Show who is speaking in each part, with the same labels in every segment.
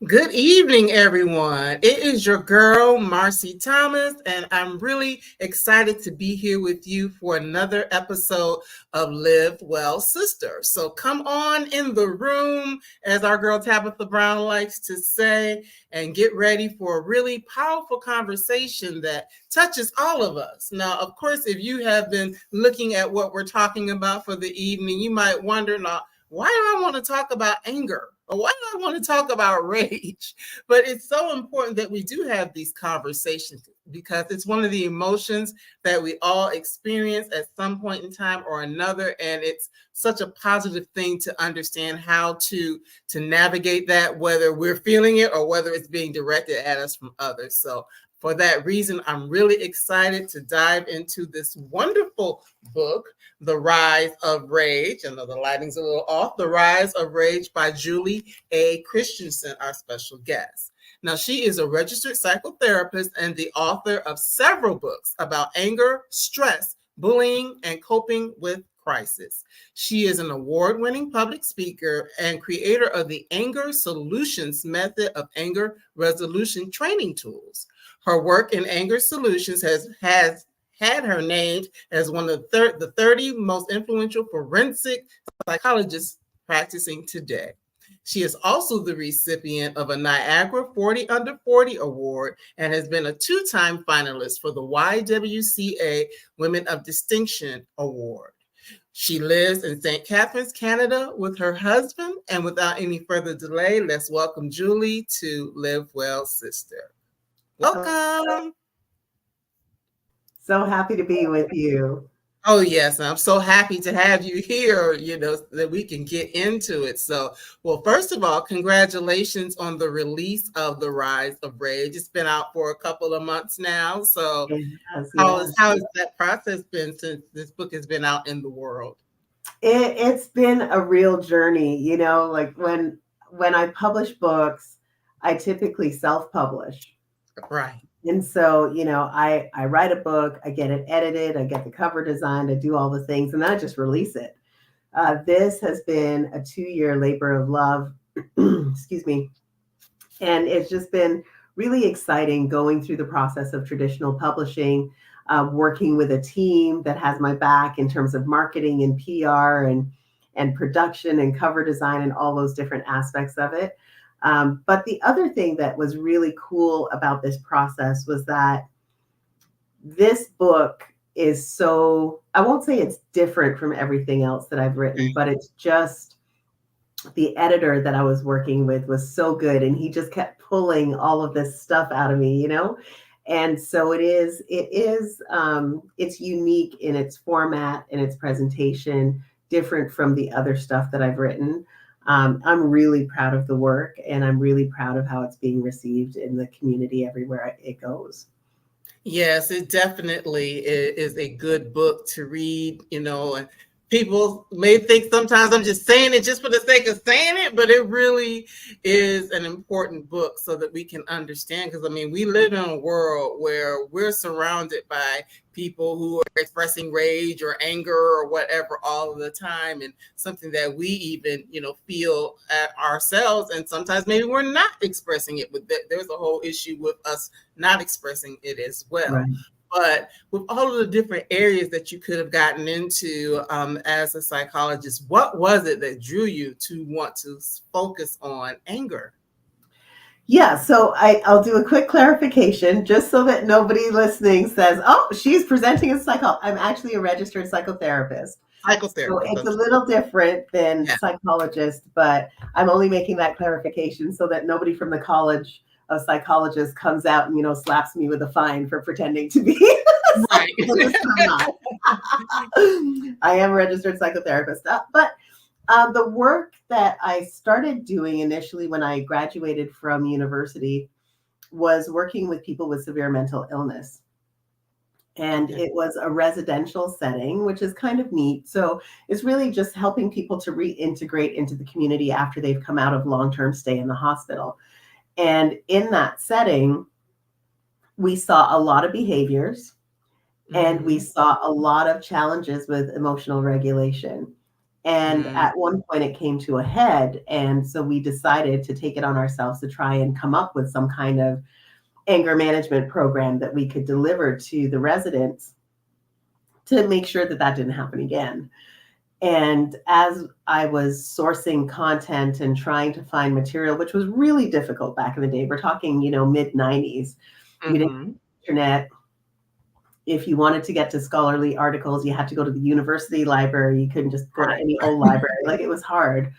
Speaker 1: Good evening, everyone. It is your girl, Marcie Thomas, and I'm really excited to be here with you for another episode of Live Well Sister. So come on in the room, as our girl Tabitha Brown likes to say, and get ready for a really powerful conversation that touches all of us. Now, of course, if you have been looking at what we're talking about for the evening, you might wonder, now, why do I want to talk about anger? Or why do I want to talk about rage? But it's so important that we do have these conversations because it's one of the emotions that we all experience at some point in time or another. And it's such a positive thing to understand how to navigate that, whether we're feeling it or whether it's being directed at us from others. So for that reason, I'm really excited to dive into this wonderful book, The Rise of Rage. I know the lighting's a little off. The Rise of Rage by Julie Christiansen, our special guest. Now, she is a registered psychotherapist and the author of several books about anger, stress, bullying, and coping with crisis. She is an award-winning public speaker and creator of the Anger Solutions method of anger resolution training tools. Her work in anger solutions has had her named as one of the 30 most influential forensic psychologists practicing today. She is also the recipient of a Niagara 40 Under 40 Award and has been a two-time finalist for the YWCA Women of Distinction Award. She lives in St. Catharines, Canada with her husband. And without any further delay, let's welcome Julie to Live Well Sister. Welcome.
Speaker 2: So happy to be with you.
Speaker 1: Oh, yes. I'm so happy to have you here, that we can get into it. So, well, first of all, congratulations on the release of The Rise of Rage. It's been out for a couple of months now. So how has that process been since this book has been out in the world?
Speaker 2: It's been a real journey. Like when I publish books, I typically self-publish.
Speaker 1: Right.
Speaker 2: And so, I write a book, I get it edited, I get the cover designed, I do all the things, and then I just release it. This has been a 2-year labor of love, excuse me. And it's just been really exciting going through the process of traditional publishing, working with a team that has my back in terms of marketing and PR and production and cover design and all those different aspects of it. But the other thing that was really cool about this process was that this book is so, I won't say it's different from everything else that I've written, but it's just the editor that I was working with was so good. And he just kept pulling all of this stuff out of me, And so it's unique in its format and its presentation, different from the other stuff that I've written. I'm really proud of the work, and I'm really proud of how it's being received in the community everywhere it goes.
Speaker 1: Yes, it definitely is a good book to read, and people may think sometimes I'm just saying it just for the sake of saying it, but it really is an important book so that we can understand. Because, we live in a world where we're surrounded by people who are expressing rage or anger or whatever all of the time, and something that we even, feel at ourselves. And sometimes maybe we're not expressing it, but there's a whole issue with us not expressing it as well.
Speaker 2: Right.
Speaker 1: But with all of the different areas that you could have gotten into as a psychologist, what was it that drew you to want to focus on anger?
Speaker 2: Yeah, so I'll do a quick clarification just so that nobody listening says, oh, she's presenting as I'm actually a registered psychotherapist. So
Speaker 1: Psychotherapist.
Speaker 2: it's a little different than
Speaker 1: Yeah.
Speaker 2: psychologist, but I'm only making that clarification so that nobody from the College of Psychologists comes out and, slaps me with a fine for pretending to be a
Speaker 1: Right.
Speaker 2: psychologist. I'm not. I am a registered psychotherapist. But the work that I started doing initially when I graduated from university was working with people with severe mental illness. And
Speaker 1: Okay.
Speaker 2: it was a residential setting, which is kind of neat. So it's really just helping people to reintegrate into the community after they've come out of long-term stay in the hospital. And in that setting, we saw a lot of behaviors and we saw a lot of challenges with emotional regulation. And at one point it came to a head. And so we decided to take it on ourselves to try and come up with some kind of anger management program that we could deliver to the residents to make sure that that didn't happen again. And as I was sourcing content and trying to find material, which was really difficult back in the day, we're talking, mid 90s, we didn't have internet. If you wanted to get to scholarly articles, you had to go to the university library. You couldn't just go to any old library. Like, it was hard.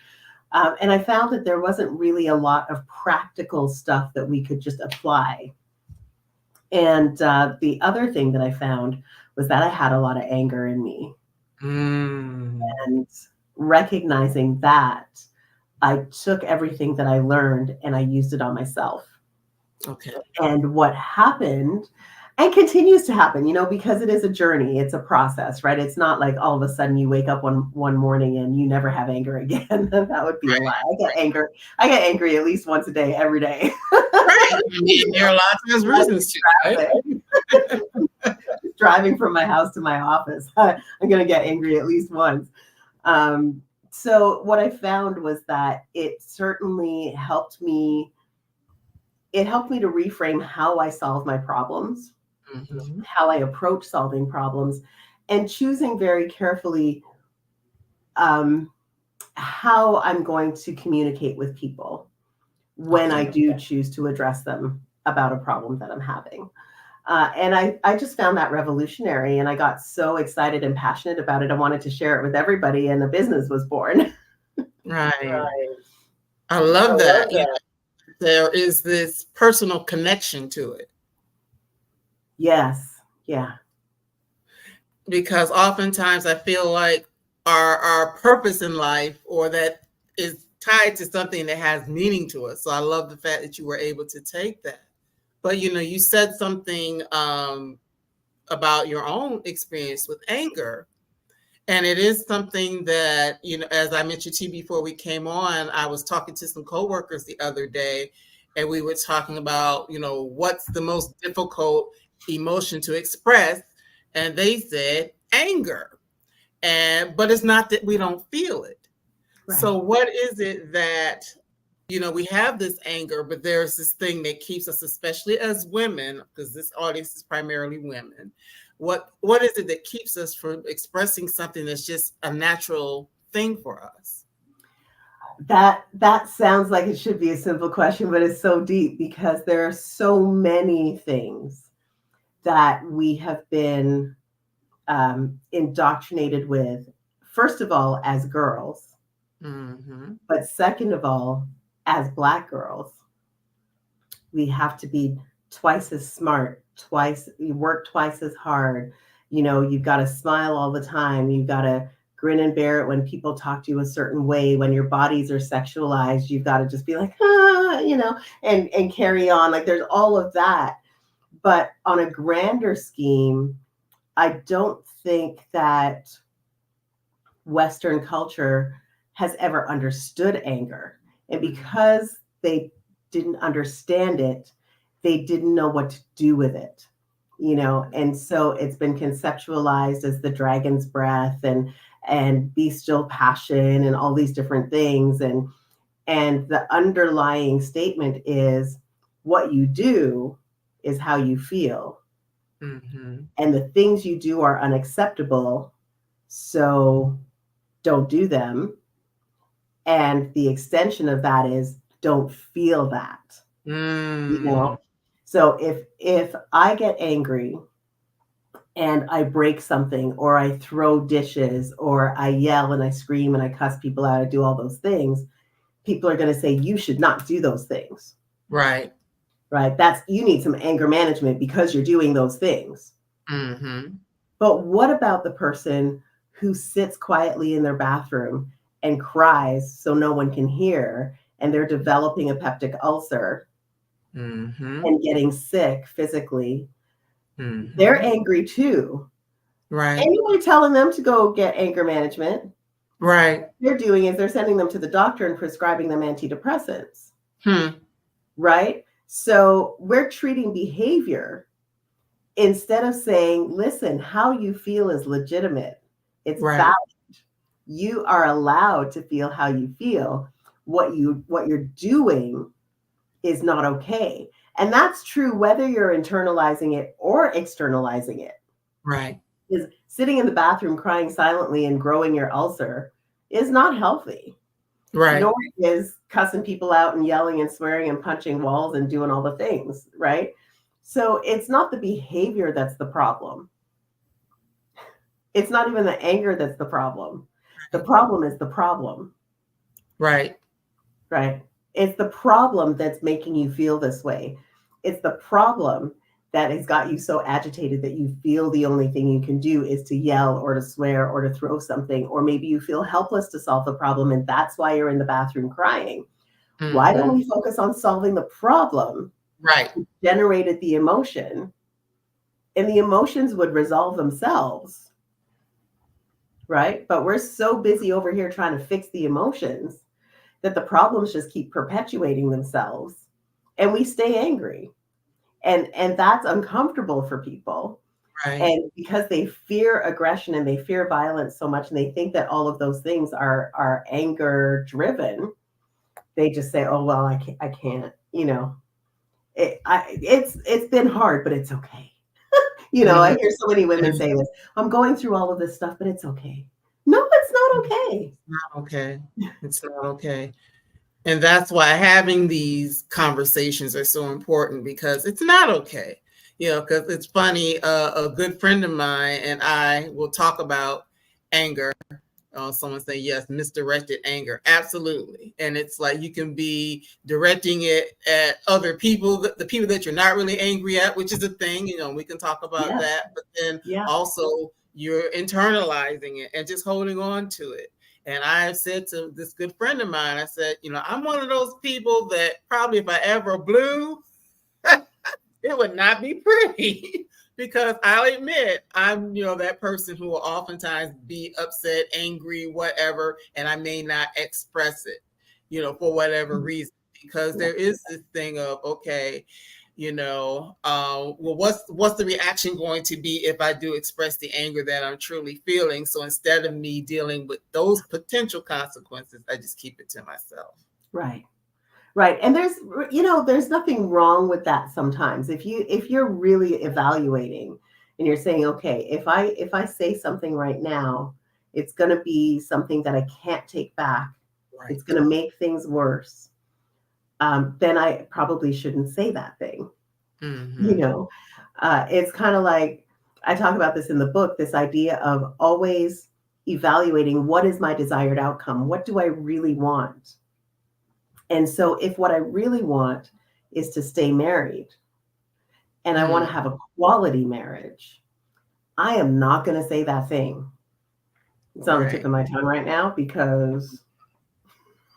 Speaker 2: And I found that there wasn't really a lot of practical stuff that we could just apply. And the other thing that I found was that I had a lot of anger in me. And recognizing that, I took everything that I learned and I used it on myself.
Speaker 1: Okay.
Speaker 2: And what happened, and continues to happen, because it is a journey, it's a process, right? It's not like all of a sudden you wake up one morning and you never have anger again. That would be a lie. I get angry at least once a day, every day.
Speaker 1: Right. I mean, there are lots of reasons to, right?
Speaker 2: Driving from my house to my office, I'm going to get angry at least once. So what I found was that it certainly helped me. It helped me to reframe how I solve my problems, how I approach solving problems, and choosing very carefully how I'm going to communicate with people when I do choose to address them about a problem that I'm having. And I just found that revolutionary, and I got so excited and passionate about it. I wanted to share it with everybody, and a business was born.
Speaker 1: Right. I love that. There is this personal connection to it.
Speaker 2: Yes. Yeah.
Speaker 1: Because oftentimes I feel like our purpose in life, or that is tied to something that has meaning to us. So I love the fact that you were able to take that. But you said something about your own experience with anger. And it is something that, as I mentioned to you before we came on, I was talking to some coworkers the other day, and we were talking about, what's the most difficult emotion to express. And they said anger. But it's not that we don't feel it. Right. So what is it that, we have this anger, but there's this thing that keeps us, especially as women, because this audience is primarily women. What is it that keeps us from expressing something that's just a natural thing for us?
Speaker 2: That sounds like it should be a simple question, but it's so deep, because there are so many things that we have been indoctrinated with, first of all, as girls, but second of all, as Black girls. We have to be twice as smart, you work twice as hard. You've got to smile all the time. You've got to grin and bear it when people talk to you a certain way. When your bodies are sexualized, you've got to just be like, and carry on. Like, there's all of that. But on a grander scheme, I don't think that Western culture has ever understood anger. And because they didn't understand it, they didn't know what to do with it, and so it's been conceptualized as the dragon's breath and be still passion and all these different things. And the underlying statement is, what you do is how you feel.
Speaker 1: Mm-hmm.
Speaker 2: And the things you do are unacceptable, so don't do them. And the extension of that is don't feel that. You know, so if I get angry and I break something, or I throw dishes, or I yell and I scream and I cuss people out, I do all those things, people are going to say you should not do those things.
Speaker 1: Right.
Speaker 2: Right? That's, you need some anger management because you're doing those things.
Speaker 1: Mm-hmm.
Speaker 2: But what about the person who sits quietly in their bathroom and cries so no one can hear, and they're developing a peptic ulcer
Speaker 1: Mm-hmm.
Speaker 2: and getting sick physically?
Speaker 1: Mm-hmm.
Speaker 2: They're angry too.
Speaker 1: Right.
Speaker 2: Anybody telling them to go get anger management,
Speaker 1: Right.
Speaker 2: what they're doing is they're sending them to the doctor and prescribing them antidepressants.
Speaker 1: Hmm.
Speaker 2: Right? So we're treating behavior instead of saying, listen, how you feel is legitimate. It's
Speaker 1: Right.
Speaker 2: valid. You are allowed to feel how you feel. What you're doing is not okay. And that's true whether you're internalizing it or externalizing it.
Speaker 1: Right.
Speaker 2: Is sitting in the bathroom crying silently and growing your ulcer is not healthy.
Speaker 1: Right.
Speaker 2: Nor is cussing people out and yelling and swearing and punching walls and doing all the things, right? So it's not the behavior that's the problem. It's not even the anger that's the problem. The problem is the problem.
Speaker 1: Right.
Speaker 2: Right? It's the problem that's making you feel this way. It's the problem that has got you so agitated that you feel the only thing you can do is to yell or to swear or to throw something, or maybe you feel helpless to solve the problem, and that's why you're in the bathroom crying. Mm-hmm. Why don't we focus on solving the problem?
Speaker 1: Right.
Speaker 2: Generated the emotion, and the emotions would resolve themselves. Right? But we're so busy over here trying to fix the emotions that the problems just keep perpetuating themselves, and we stay angry. And that's uncomfortable for people.
Speaker 1: Right.
Speaker 2: And because they fear aggression and they fear violence so much, and they think that all of those things are anger driven, they just say, oh, well, I can't, you know, it's been hard, but it's okay. You know, I hear so many women say this, I'm going through all of this stuff, but it's okay. No, it's not okay.
Speaker 1: It's not okay. It's not okay. And that's why having these conversations are so important, because it's not okay. You know, because it's funny, a good friend of mine and I will talk about anger. Someone say, yes, misdirected anger. Absolutely. And it's like you can be directing it at other people, the people that you're not really angry at, which is a thing, you know, we can talk about that. But then also you're internalizing it and just holding on to it. And I said to this good friend of mine, I said, you know, I'm one of those people that probably if I ever blew, it would not be pretty. Because I'll admit, I'm, you know, that person who will oftentimes be upset, angry, whatever, and I may not express it, you know, for whatever reason. Because there is this thing of, okay, you know, well, what's the reaction going to be if I do express the anger that I'm truly feeling? So instead of me dealing with those potential consequences, I just keep it to myself.
Speaker 2: Right. Right. And there's nothing wrong with that sometimes. If you're really evaluating and you're saying, okay, if I say something right now, it's going to be something that I can't take back. Right. It's going to make things worse. Then I probably shouldn't say that thing. Mm-hmm. You know, it's kind of like, I talk about this in the book, this idea of always evaluating what is my desired outcome? What do I really want? And so if what I really want is to stay married and I want to have a quality marriage, I am not going to say that thing. It's on the tip of my tongue right now because,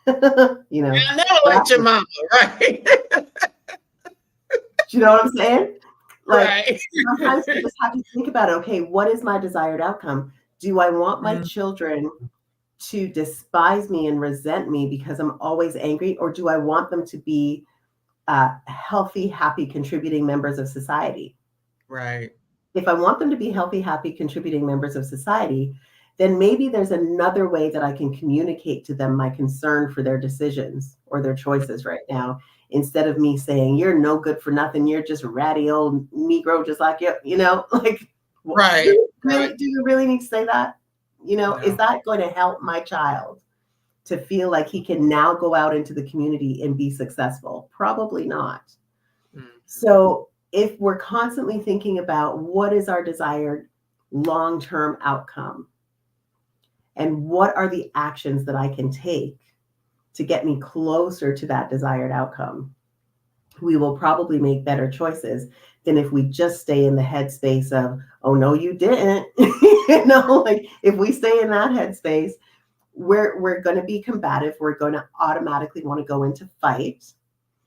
Speaker 2: you know.
Speaker 1: I never liked your mama, right?
Speaker 2: You know what I'm saying? Like,
Speaker 1: right.
Speaker 2: Sometimes you just have to think about, okay, what is my desired outcome? Do I want my children to despise me and resent me because I'm always angry? Or do I want them to be healthy, happy, contributing members of society?
Speaker 1: Right.
Speaker 2: If I want them to be healthy, happy, contributing members of society, then maybe there's another way that I can communicate to them my concern for their decisions or their choices right now, instead of me saying, you're no good for nothing, you're just ratty old Negro, just like you, like,
Speaker 1: Right.
Speaker 2: Do you really need to say that?
Speaker 1: No.
Speaker 2: Is that going to help my child to feel like he can now go out into the community and be successful? Probably not.
Speaker 1: Mm-hmm.
Speaker 2: So if we're constantly thinking about what is our desired long-term outcome and what are the actions that I can take to get me closer to that desired outcome, we will probably make better choices than if we just stay in the headspace of, oh, no, you didn't. Like if we stay in that headspace, we're going to be combative. We're going to automatically want to go into fight.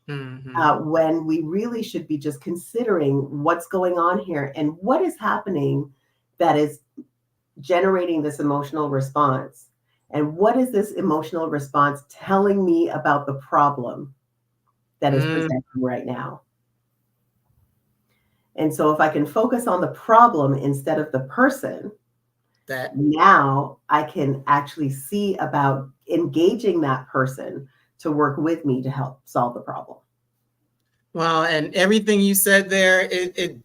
Speaker 2: When we really should be just considering what's going on here and what is happening that is generating this emotional response. And what is this emotional response telling me about the problem that is presenting right now? And so if I can focus on the problem instead of the person, now I can actually see about engaging that person to work with me to help solve the problem.
Speaker 1: Wow, and everything you said there,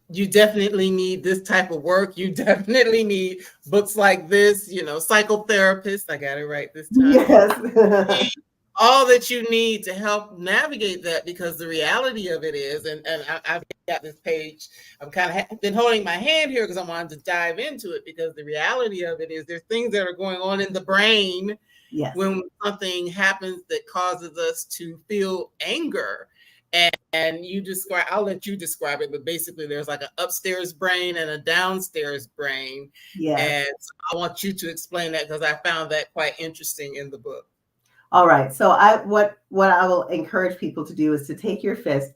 Speaker 1: you definitely need this type of work. You definitely need books like this, psychotherapist. I got it right this time.
Speaker 2: Yes.
Speaker 1: All that you need to help navigate that, because the reality of it is, and I've got this page, I'm kind of been holding my hand here because I wanted to dive into it, because the reality of it is there's things that are going on in the brain when something happens that causes us to feel anger. And I'll let you describe it, but basically there's like an upstairs brain and a downstairs brain.
Speaker 2: Yes.
Speaker 1: And so I want you to explain that, because I found that quite interesting in the book.
Speaker 2: All right. So what I will encourage people to do is to take your fist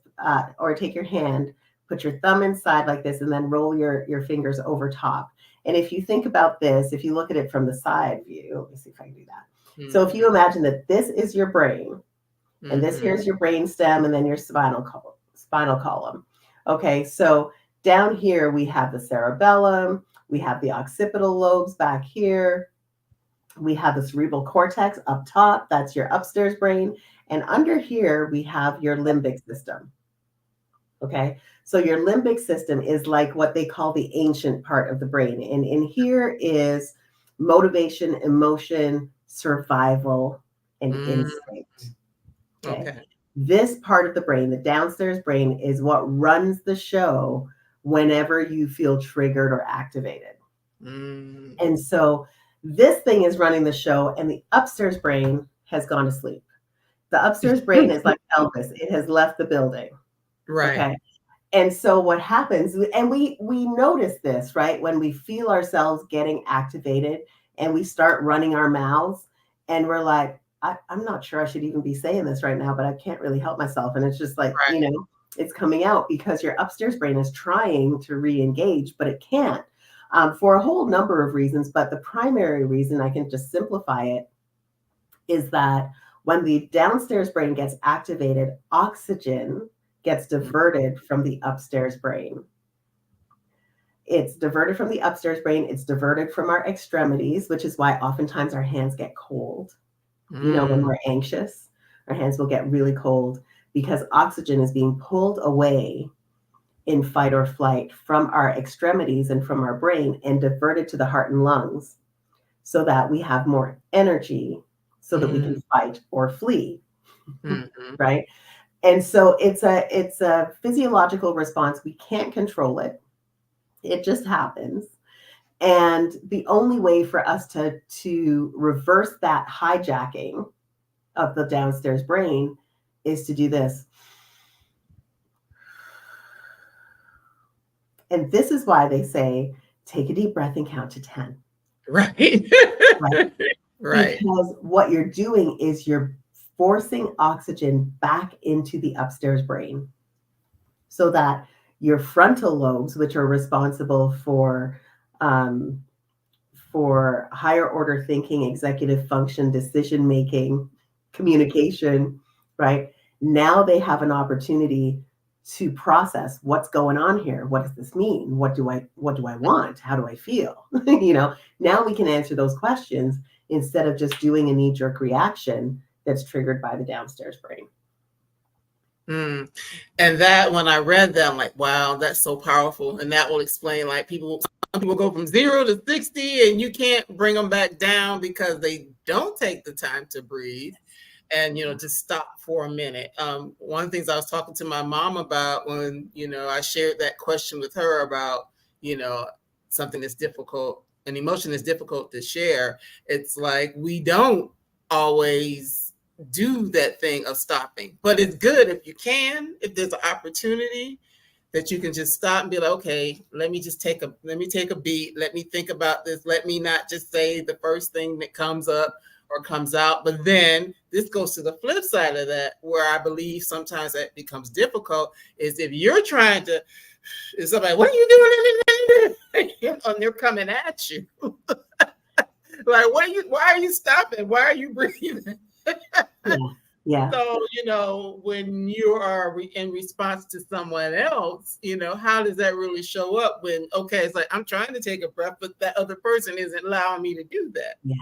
Speaker 2: or take your hand, put your thumb inside like this, and then roll your fingers over top. And if you think about this, if you look at it from the side view, let me see if I can do that. Mm-hmm. So if you imagine that this is your brain, and this here's your brain stem, and then your spinal column. Okay, so down here we have the cerebellum, we have the occipital lobes back here, we have the cerebral cortex up top, that's your upstairs brain, and under here we have your limbic system. Okay, so your limbic system is like what they call the ancient part of the brain, and in here is motivation, emotion, survival, and instinct. Okay. This part of the brain, the downstairs brain, is what runs the show whenever you feel triggered or activated. And so this thing is running the show, and the upstairs brain has gone to sleep. The upstairs brain is like Elvis. It has left the building.
Speaker 1: Right.
Speaker 2: Okay. And so what happens, and we notice this, right? When we feel ourselves getting activated and we start running our mouths and we're like, I'm not sure I should even be saying this right now, but I can't really help myself. And it's just like, it's coming out because your upstairs brain is trying to re-engage, but it can't for a whole number of reasons. But the primary reason, I can just simplify it, is that when the downstairs brain gets activated, oxygen gets diverted from the upstairs brain. It's diverted from the upstairs brain. It's diverted from our extremities, which is why oftentimes our hands get cold. When we're anxious, our hands will get really cold because oxygen is being pulled away in fight or flight from our extremities and from our brain and diverted to the heart and lungs so that we have more energy so that we can fight or flee. Right? And so it's a physiological response. We can't control it. It just happens. And the only way for us to reverse that hijacking of the downstairs brain is to do this. And this is why they say, take a deep breath and count to 10.
Speaker 1: Right. Right.
Speaker 2: Because what you're doing is you're forcing oxygen back into the upstairs brain so that your frontal lobes, which are responsible for higher order thinking, executive function, decision making, communication, right? Now they have an opportunity to process what's going on here. What does this mean? What do I want? How do I feel? Now we can answer those questions instead of just doing a knee-jerk reaction that's triggered by the downstairs brain.
Speaker 1: Mm. And that, when I read that, I'm like, wow, that's so powerful. And that will explain, like, some people go from 0 to 60 and you can't bring them back down because they don't take the time to breathe and, just stop for a minute. One of the things I was talking to my mom about when, I shared that question with her about, something that's difficult, an emotion that's difficult to share. It's like, we don't always do that thing of stopping, but it's good if you can, if there's an opportunity that you can just stop and be like, okay, let me take a beat. Let me think about this. Let me not just say the first thing that comes up or comes out. But then this goes to the flip side of that, where I believe sometimes that becomes difficult, is if you're trying to, is somebody, what are you doing? And they're coming at you. Like, why are you stopping? Why are you breathing?
Speaker 2: Yeah.
Speaker 1: So, when you are in response to someone else, how does that really show up when, okay, it's like, I'm trying to take a breath, but that other person isn't allowing me to do that.
Speaker 2: Yeah.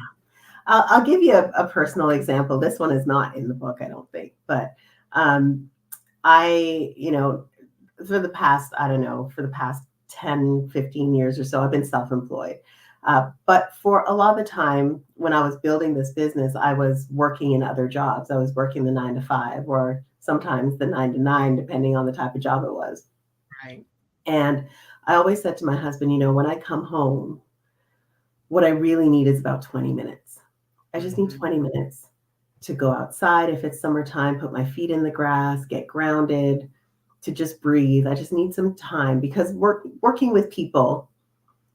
Speaker 2: I'll give you a personal example. This one is not in the book, I don't think, but I, for the past 10, 15 years or so, I've been self-employed. But for a lot of the time when I was building this business, I was working in other jobs. I was working the 9 to 5 or sometimes the 9 to 9, depending on the type of job it was.
Speaker 1: Right.
Speaker 2: And I always said to my husband, when I come home, what I really need is about 20 minutes. I just need 20 minutes to go outside. If it's summertime, put my feet in the grass, get grounded, to just breathe. I just need some time, because working with people,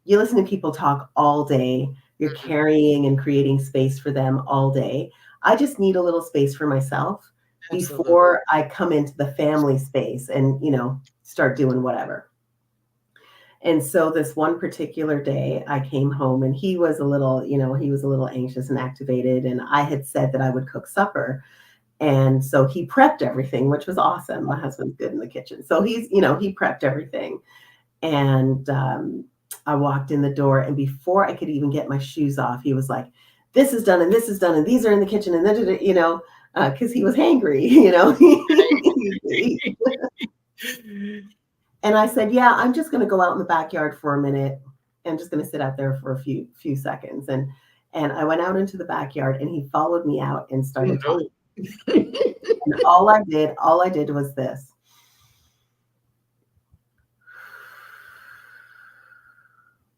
Speaker 2: you listen to people talk all day. You're carrying and creating space for them all day. I just need a little space for myself before I come into the family space and, start doing whatever. And so this one particular day I came home and he was a little anxious and activated. And I had said that I would cook supper. And so he prepped everything, which was awesome. My husband's good in the kitchen. So he prepped everything. And I walked in the door, and before I could even get my shoes off, he was like, this is done, and this is done, and these are in the kitchen, and then, because he was hangry, And I said, yeah, I'm just going to go out in the backyard for a minute. I'm just going to sit out there for a few seconds. And I went out into the backyard, and he followed me out and started talking. And all I did was this.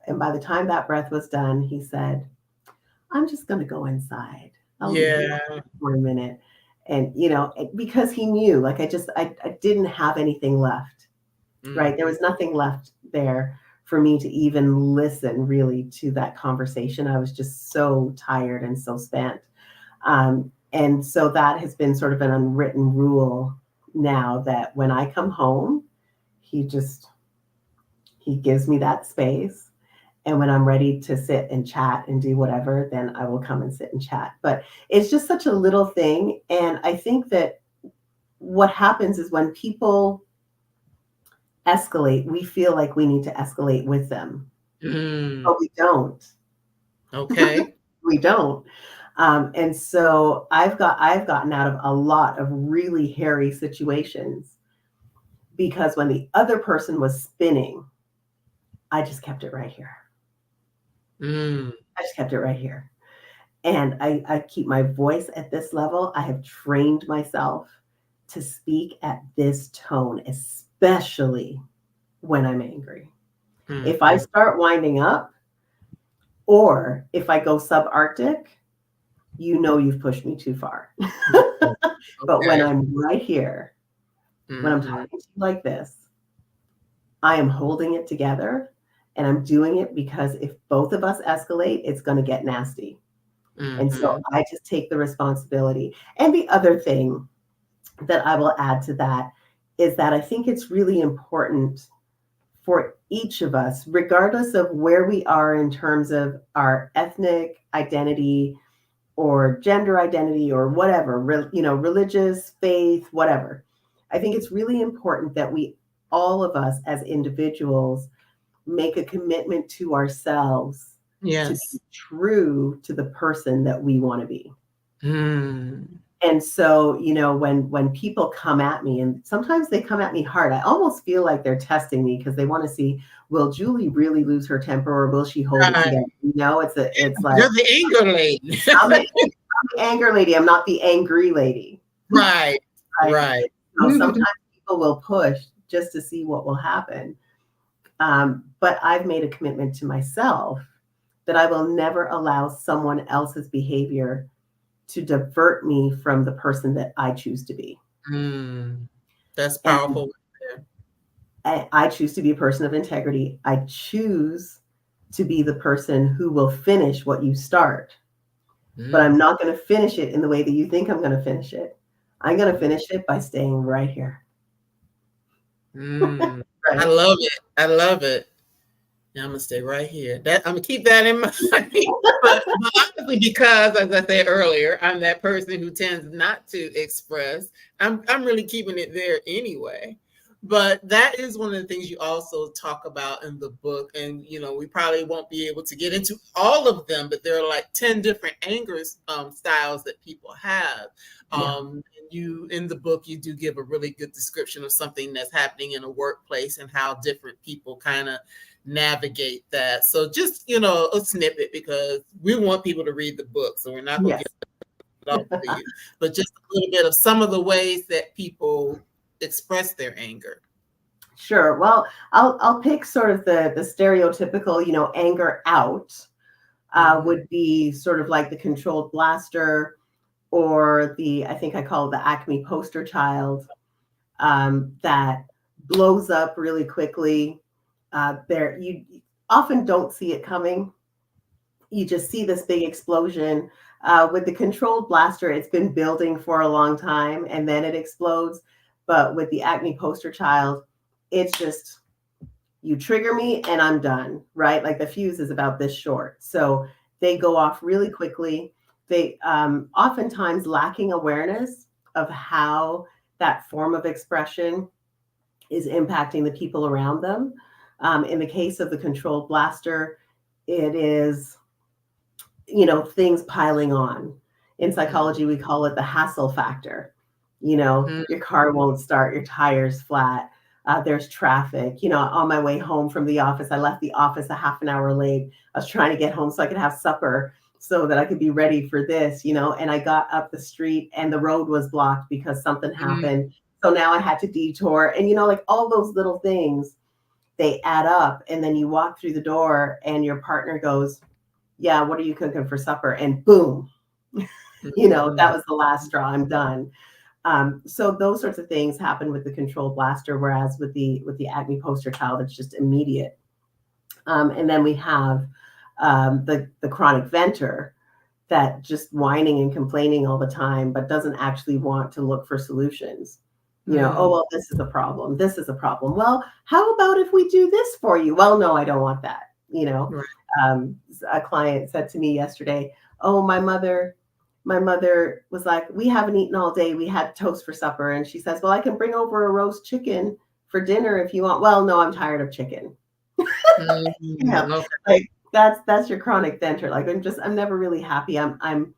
Speaker 2: And by the time that breath was done, he said, I'm just going to go inside. I'll be here for a minute. And, because he knew, like, I didn't have anything left, right? There was nothing left there for me to even listen really to that conversation. I was just so tired and so spent. And so that has been sort of an unwritten rule now, that when I come home, he gives me that space. And when I'm ready to sit and chat and do whatever, then I will come and sit and chat. But it's just such a little thing. And I think that what happens is when people escalate, we feel like we need to escalate with them. But we don't.
Speaker 1: Okay.
Speaker 2: We don't. And so I've gotten out of a lot of really hairy situations because when the other person was spinning, I just kept it right here. I just kept it right here. And I keep my voice at this level. I have trained myself to speak at this tone, especially when I'm angry. If I start winding up, or if I go subarctic, you've pushed me too far. But when I'm right here, when I'm talking to you like this, I am holding it together, and I'm doing it because if both of us escalate, it's going to get nasty. And so I just take the responsibility. And the other thing that I will add to that is that I think it's really important for each of us, regardless of where we are in terms of our ethnic identity or gender identity or whatever, religious, faith, whatever. I think it's really important that all of us as individuals make a commitment to ourselves to be true to the person that we want to be. And so, when people come at me, and sometimes they come at me hard, I almost feel like they're testing me because they want to see, will Julie really lose her temper or will she hold it
Speaker 1: Right.
Speaker 2: together? It's like,
Speaker 1: You're the anger lady.
Speaker 2: I'm the anger lady. I'm not the angry lady.
Speaker 1: Right.
Speaker 2: Right.
Speaker 1: Right.
Speaker 2: So sometimes people will push just to see what will happen. But I've made a commitment to myself that I will never allow someone else's behavior to divert me from the person that I choose to be.
Speaker 1: That's
Speaker 2: And
Speaker 1: powerful.
Speaker 2: I choose to be a person of integrity. I choose to be the person who will finish what you start. But I'm not going to finish it in the way that you think I'm going to finish it. I'm going to finish it by staying right here.
Speaker 1: Right. I love it. I love it. Now I'm gonna stay right here. I'm gonna keep that in mind. but honestly, because as I said earlier, I'm that person who tends not to express. I'm really keeping it there anyway. But that is one of the things you also talk about in the book. And we probably won't be able to get into all of them, but there are like 10 different anger styles that people have. You in the book, you do give a really good description of something that's happening in a workplace and how different people kind of navigate that. So just a snippet, because we want people to read the book, so we're not going to get it all to you, but just a little bit of some of the ways that people express their anger.
Speaker 2: Sure. Well, I'll pick sort of the stereotypical, anger out would be sort of like the controlled blaster, or I think I call it the Acme poster child, that blows up really quickly. You often don't see it coming. You just see this big explosion. With the controlled blaster, it's been building for a long time and then it explodes. But with the Acme poster child, it's just, you trigger me and I'm done, right? Like the fuse is about this short. So they go off really quickly. They oftentimes lacking awareness of how that form of expression is impacting the people around them. In the case of the controlled blaster, it is, things piling on. In psychology, we call it the hassle factor. Your car won't start, your tire's flat. There's traffic. On my way home from the office, I left the office a half an hour late. I was trying to get home so I could have supper so that I could be ready for this, and I got up the street and the road was blocked because something happened. So now I had to detour. And, like all those little things, they add up. And then you walk through the door and your partner goes, yeah, what are you cooking for supper? And boom, that was the last straw. I'm done. So those sorts of things happen with the controlled blaster, whereas with the Acme poster child, it's just immediate. And then we have the chronic venter, that just whining and complaining all the time, but doesn't actually want to look for solutions. Oh, well, this is a problem. This is a problem. Well, how about if we do this for you? Well, no, I don't want that. A client said to me yesterday, oh, my mother was like, we haven't eaten all day. We had toast for supper. And she says, well, I can bring over a roast chicken for dinner if you want. Well, no, I'm tired of chicken. Okay. Like that's your chronic venter. Like I'm never really happy. I'm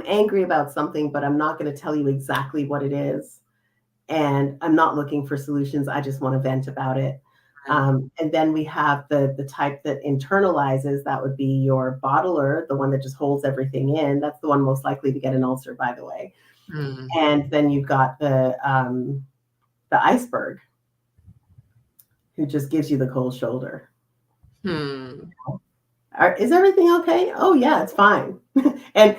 Speaker 2: angry about something, but I'm not going to tell you exactly what it is. And I'm not looking for solutions. I just want to vent about it. And then we have the type that internalizes. That would be your bottler, the one that just holds everything in. That's the one most likely to get an ulcer, by the way. And then you've got the iceberg, who just gives you the cold shoulder. Is everything okay? Oh yeah, it's fine. And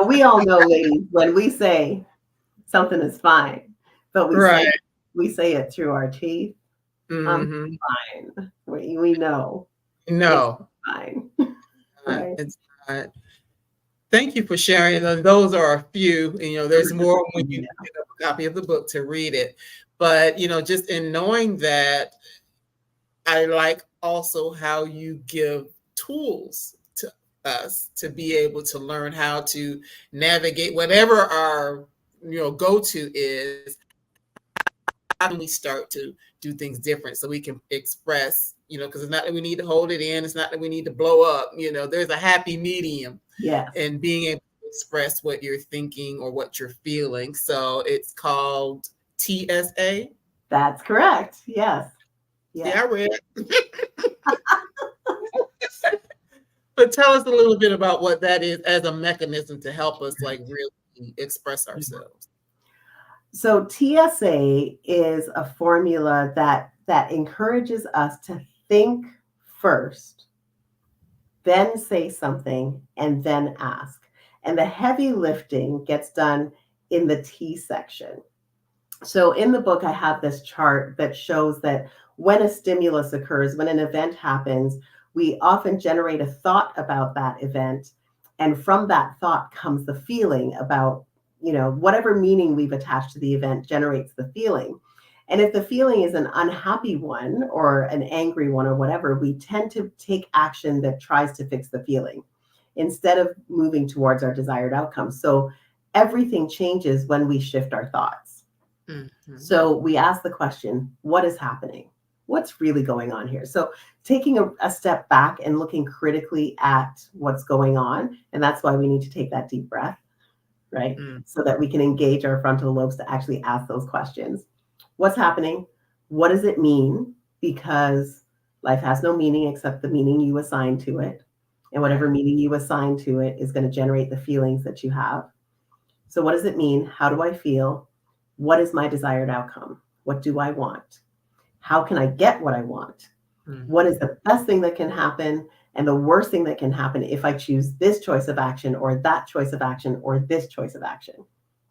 Speaker 2: we all know, ladies, when we say something is fine, but we say it through our teeth. I'm fine. We know.
Speaker 1: No.
Speaker 2: It's fine.
Speaker 1: Right. It's not. Thank you for sharing. Those are a few. There's more when you pick up a copy of the book to read it. But just in knowing that, I like also how you give tools to us to be able to learn how to navigate whatever our go-to is. How can we start to do things different so we can express, because it's not that we need to hold it in, it's not that we need to blow up, there's a happy medium.
Speaker 2: Yes.
Speaker 1: And being able to express what you're thinking or what you're feeling. So it's called TSA.
Speaker 2: That's correct. Yes.
Speaker 1: Yeah,
Speaker 2: Yes.
Speaker 1: I read. But tell us a little bit about what that is as a mechanism to help us like really express ourselves.
Speaker 2: So TSA is a formula that encourages us to think first, then say something, and then ask. And the heavy lifting gets done in the T section. So in the book, I have this chart that shows that when a stimulus occurs, when an event happens, we often generate a thought about that event. And from that thought comes the feeling about, whatever meaning we've attached to the event generates the feeling. And if the feeling is an unhappy one or an angry one or whatever, we tend to take action that tries to fix the feeling instead of moving towards our desired outcome. So everything changes when we shift our thoughts. Mm-hmm. So we ask the question, what is happening? What's really going on here? So taking a step back and looking critically at what's going on. And that's why we need to take that deep breath, right? So that we can engage our frontal lobes to actually ask those questions. What's happening? What does it mean? Because life has no meaning except the meaning you assign to it. And whatever meaning you assign to it is going to generate the feelings that you have. So what does it mean? How do I feel? What is my desired outcome? What do I want? How can I get what I want? What is the best thing that can happen and the worst thing that can happen if I choose this choice of action or that choice of action or this choice of action?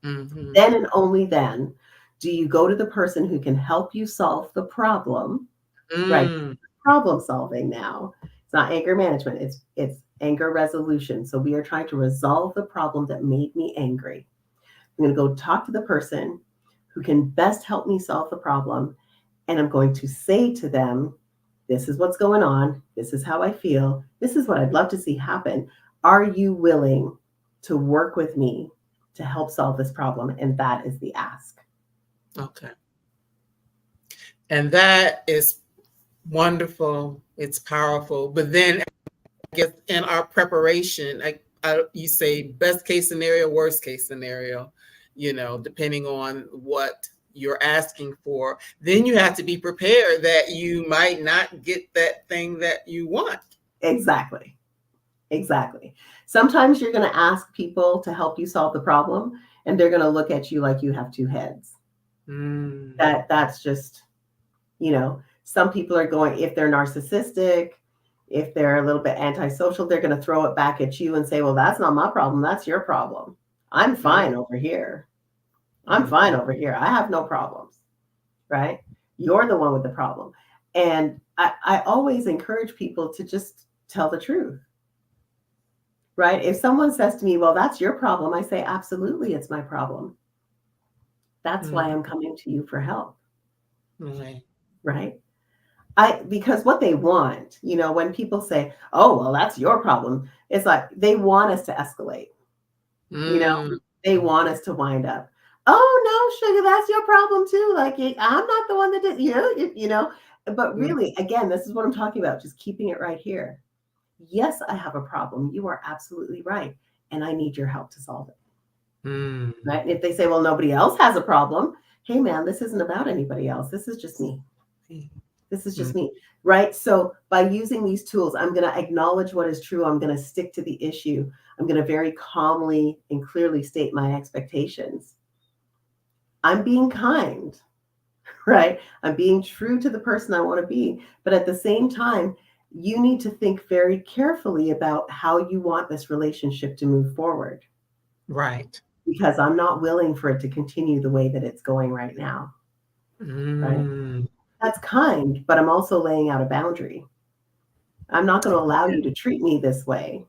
Speaker 2: Then and only then do you go to the person who can help you solve the problem, right? Problem solving now. It's not anger management. It's anger resolution. So we are trying to resolve the problem that made me angry. I'm going to go talk to the person who can best help me solve the problem. And I'm going to say to them, this is what's going on. This is how I feel. This is what I'd love to see happen. Are you willing to work with me to help solve this problem? And that is the ask.
Speaker 1: Okay. And that is wonderful. It's powerful. But then I guess in our preparation, you say best case scenario, worst case scenario, depending on what you're asking for, then you have to be prepared that you might not get that thing that you want.
Speaker 2: Exactly. Sometimes you're going to ask people to help you solve the problem, and they're going to look at you like you have two heads. That's just, some people are going, if they're narcissistic, if they're a little bit antisocial, they're going to throw it back at you and say, well, that's not my problem. That's your problem. I'm fine over here. I have no problems, right? You're the one with the problem. And I always encourage people to just tell the truth, right? If someone says to me, well, that's your problem, I say, absolutely, it's my problem. That's why I'm coming to you for help, right? Because what they want, when people say, oh, well, that's your problem, it's like they want us to escalate, they want us to wind up. Oh, no, sugar, that's your problem too. Like, I'm not the one that did, but really, again, this is what I'm talking about, just keeping it right here. Yes, I have a problem. You are absolutely right. And I need your help to solve it. Right? And if they say, well, nobody else has a problem. Hey, man, this isn't about anybody else. This is just me. This is just me, right? So by using these tools, I'm going to acknowledge what is true. I'm going to stick to the issue. I'm going to very calmly and clearly state my expectations. I'm being kind, right? I'm being true to the person I want to be. But at the same time, you need to think very carefully about how you want this relationship to move forward.
Speaker 1: Right.
Speaker 2: Because I'm not willing for it to continue the way that it's going right now. Right? That's kind, but I'm also laying out a boundary. I'm not going to allow you to treat me this way.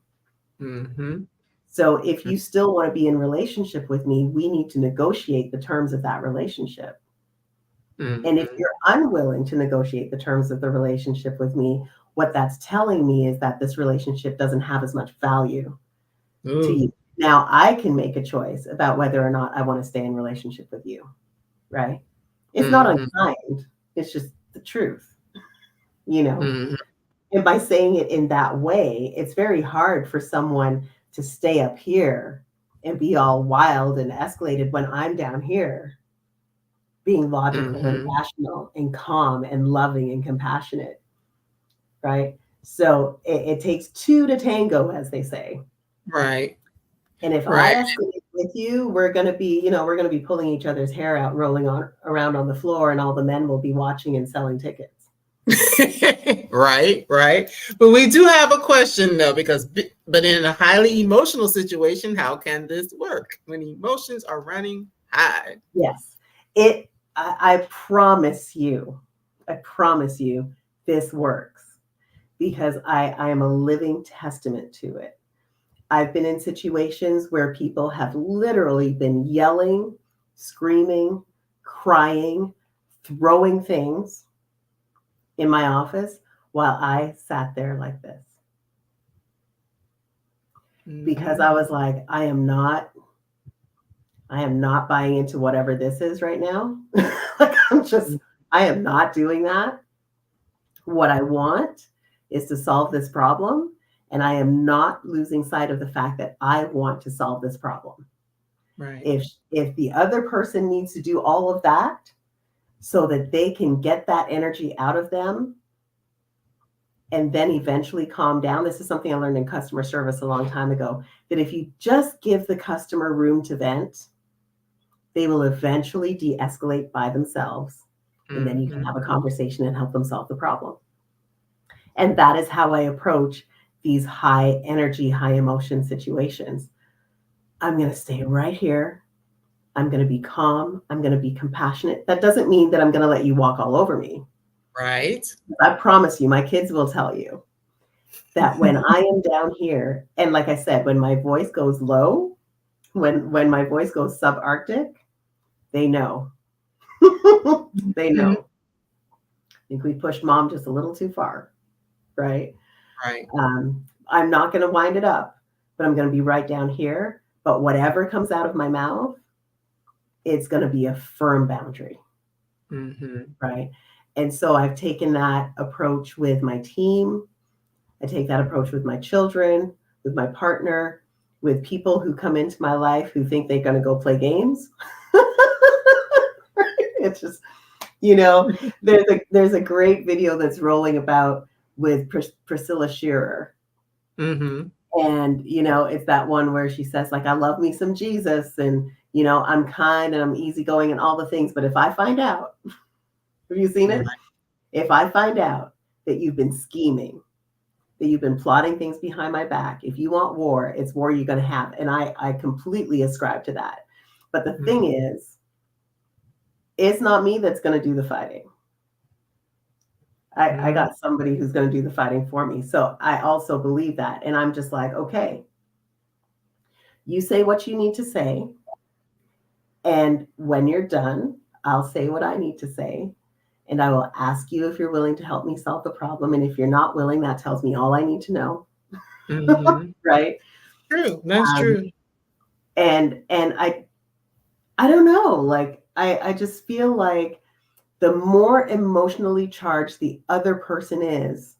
Speaker 2: So if you still want to be in relationship with me, we need to negotiate the terms of that relationship. And if you're unwilling to negotiate the terms of the relationship with me, what that's telling me is that this relationship doesn't have as much value to you. Now I can make a choice about whether or not I want to stay in relationship with you, right? It's not unkind. It's just the truth, And by saying it in that way, it's very hard for someone to stay up here and be all wild and escalated when I'm down here being logical and rational and calm and loving and compassionate, right? So it takes two to tango, as they say.
Speaker 1: Right.
Speaker 2: And if I escalate with you, we're going to be pulling each other's hair out, rolling around on the floor, and all the men will be watching and selling tickets.
Speaker 1: Right. But we do have a question though, but in a highly emotional situation, how can this work when emotions are running high?
Speaker 2: Yes, I promise you, this works, because I am a living testament to it. I've been in situations where people have literally been yelling, screaming, crying, throwing things in my office while I sat there like this. Because I was like, I am not buying into whatever this is right now. Like, I am not doing that. What I want is to solve this problem. And I am not losing sight of the fact that I want to solve this problem.
Speaker 1: Right.
Speaker 2: If the other person needs to do all of that so that they can get that energy out of them and then eventually calm down. This is something I learned in customer service a long time ago, that if you just give the customer room to vent, they will eventually de-escalate by themselves. And then you can have a conversation and help them solve the problem. And that is how I approach these high energy, high emotion situations. I'm going to stay right here. I'm going to be calm. I'm going to be compassionate. That doesn't mean that I'm going to let you walk all over me.
Speaker 1: Right.
Speaker 2: I promise you, my kids will tell you that when I am down here, and like I said, when my voice goes low, when my voice goes subarctic, they know. They know. I think we pushed mom just a little too far, right?
Speaker 1: Right.
Speaker 2: I'm not going to wind it up, but I'm going to be right down here. But whatever comes out of my mouth, it's going to be a firm boundary, right? And so I've taken that approach with my team. I take that approach with my children, with my partner, with people who come into my life who think they're going to go play games. It's just, there's a great video that's rolling about with Priscilla Shearer. And, it's that one where she says, like, I love me some Jesus, and, I'm kind and I'm easygoing and all the things. But if I find out, have you seen it? If I find out that you've been scheming, that you've been plotting things behind my back, if you want war, it's war you're going to have. And I completely ascribe to that. But the thing is, it's not me that's going to do the fighting. I got somebody who's going to do the fighting for me. So I also believe that. And I'm just like, okay, you say what you need to say. And when you're done, I'll say what I need to say. And I will ask you if you're willing to help me solve the problem. And if you're not willing, that tells me all I need to know. Right?
Speaker 1: True. That's true.
Speaker 2: And I don't know, like, I just feel like the more emotionally charged the other person is,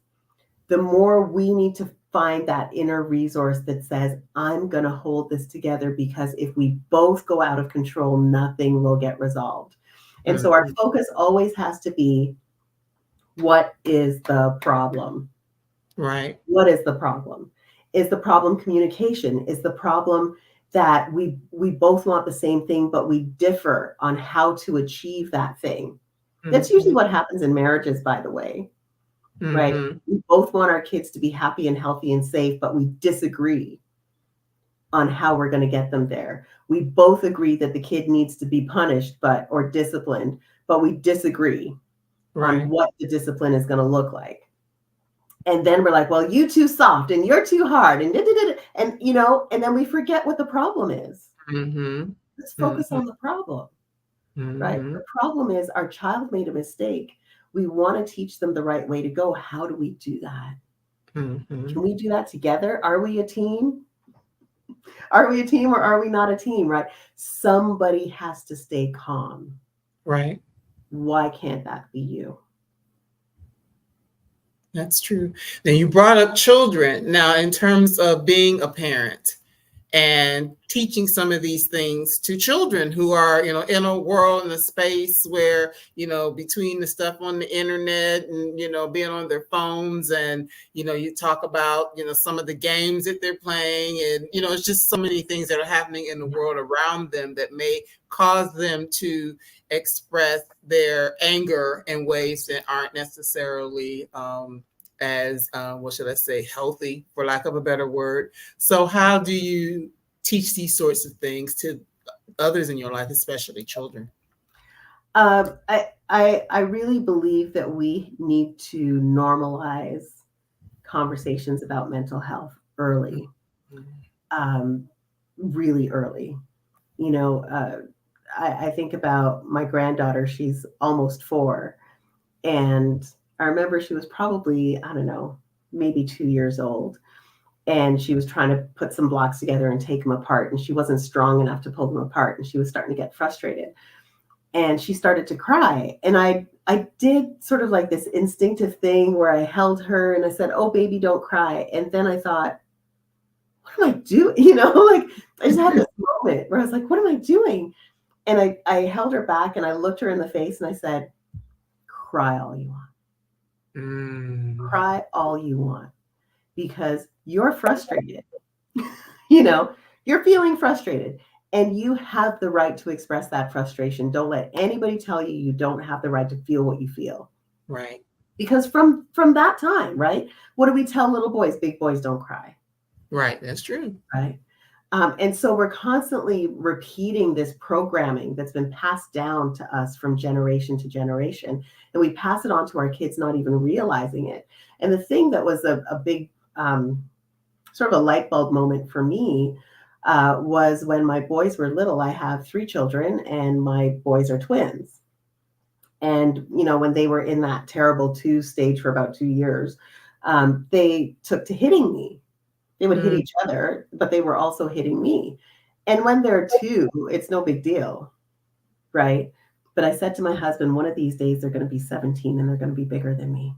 Speaker 2: the more we need to find that inner resource that says, I'm going to hold this together, because if we both go out of control, nothing will get resolved. And so our focus always has to be, what is the problem? Right. What is the problem? Is the problem communication? Is the problem that we both want the same thing, but we differ on how to achieve that thing? That's usually what happens in marriages, by the way, right? We both want our kids to be happy and healthy and safe, but we disagree on how we're going to get them there. We both agree that the kid needs to be punished or disciplined, but we disagree on what the discipline is going to look like. And then we're like, well, you too soft and you're too hard. And then we forget what the problem is. Let's focus on the problem. Right? The problem is, our child made a mistake. We want to teach them the right way to go. How do we do that? Can we do that together? Are we a team? Are we a team, or are we not a team? Right? Somebody has to stay calm. Right. Why can't that be you?
Speaker 1: That's true. Now, you brought up children. Now, in terms of being a parent and teaching some of these things to children who are, in a world, in a space where, between the stuff on the internet and, being on their phones, and, you talk about, some of the games that they're playing, and, it's just so many things that are happening in the world around them that may cause them to express their anger in ways that aren't necessarily as what should I say, healthy, for lack of a better word. So how do you teach these sorts of things to others in your life, especially children?
Speaker 2: I really believe that we need to normalize conversations about mental health early, really early. I think about my granddaughter. She's almost 4. And I remember she was probably, I don't know, maybe 2 years old. And she was trying to put some blocks together and take them apart. And she wasn't strong enough to pull them apart. And she was starting to get frustrated. And she started to cry. And I did sort of like this instinctive thing where I held her and I said, "Oh, baby, don't cry." And then I thought, what am I doing? Like I just had this moment where I was like, what am I doing? And I held her back and I looked her in the face and I said, cry all you want. Cry all you want, because you're frustrated. You're feeling frustrated, and you have the right to express that frustration. Don't let anybody tell you you don't have the right to feel what you feel.
Speaker 1: Right.
Speaker 2: Because from that time, right? What do we tell little boys? Big boys don't cry.
Speaker 1: Right. That's true.
Speaker 2: Right. And so we're constantly repeating this programming that's been passed down to us from generation to generation. And we pass it on to our kids, not even realizing it. And the thing that was a big sort of a light bulb moment for me was when my boys were little. I have 3 children and my boys are twins. And, when they were in that terrible 2 stage for about 2 years, they took to hitting me. They would hit each other, but they were also hitting me. And when they're 2, it's no big deal, right? But I said to my husband, one of these days they're going to be 17 and they're going to be bigger than me.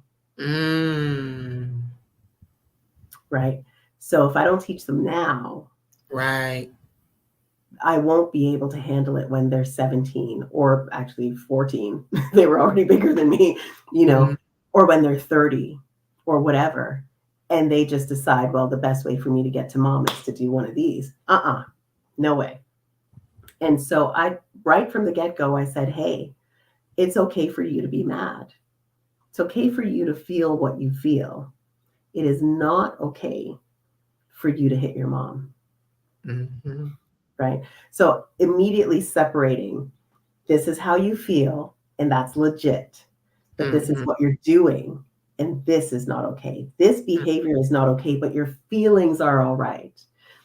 Speaker 2: Right? So if I don't teach them now,
Speaker 1: right,
Speaker 2: I won't be able to handle it when they're 17 or actually 14. They were already bigger than me, or when they're 30 or whatever. And they just decide, well, the best way for me to get to mom is to do one of these. No way. And so right from the get-go, I said, hey, it's okay for you to be mad. It's okay for you to feel what you feel. It is not okay for you to hit your mom. Right? So immediately separating, this is how you feel, and that's legit. But this is what you're doing. And this is not okay. This behavior is not okay, but your feelings are all right.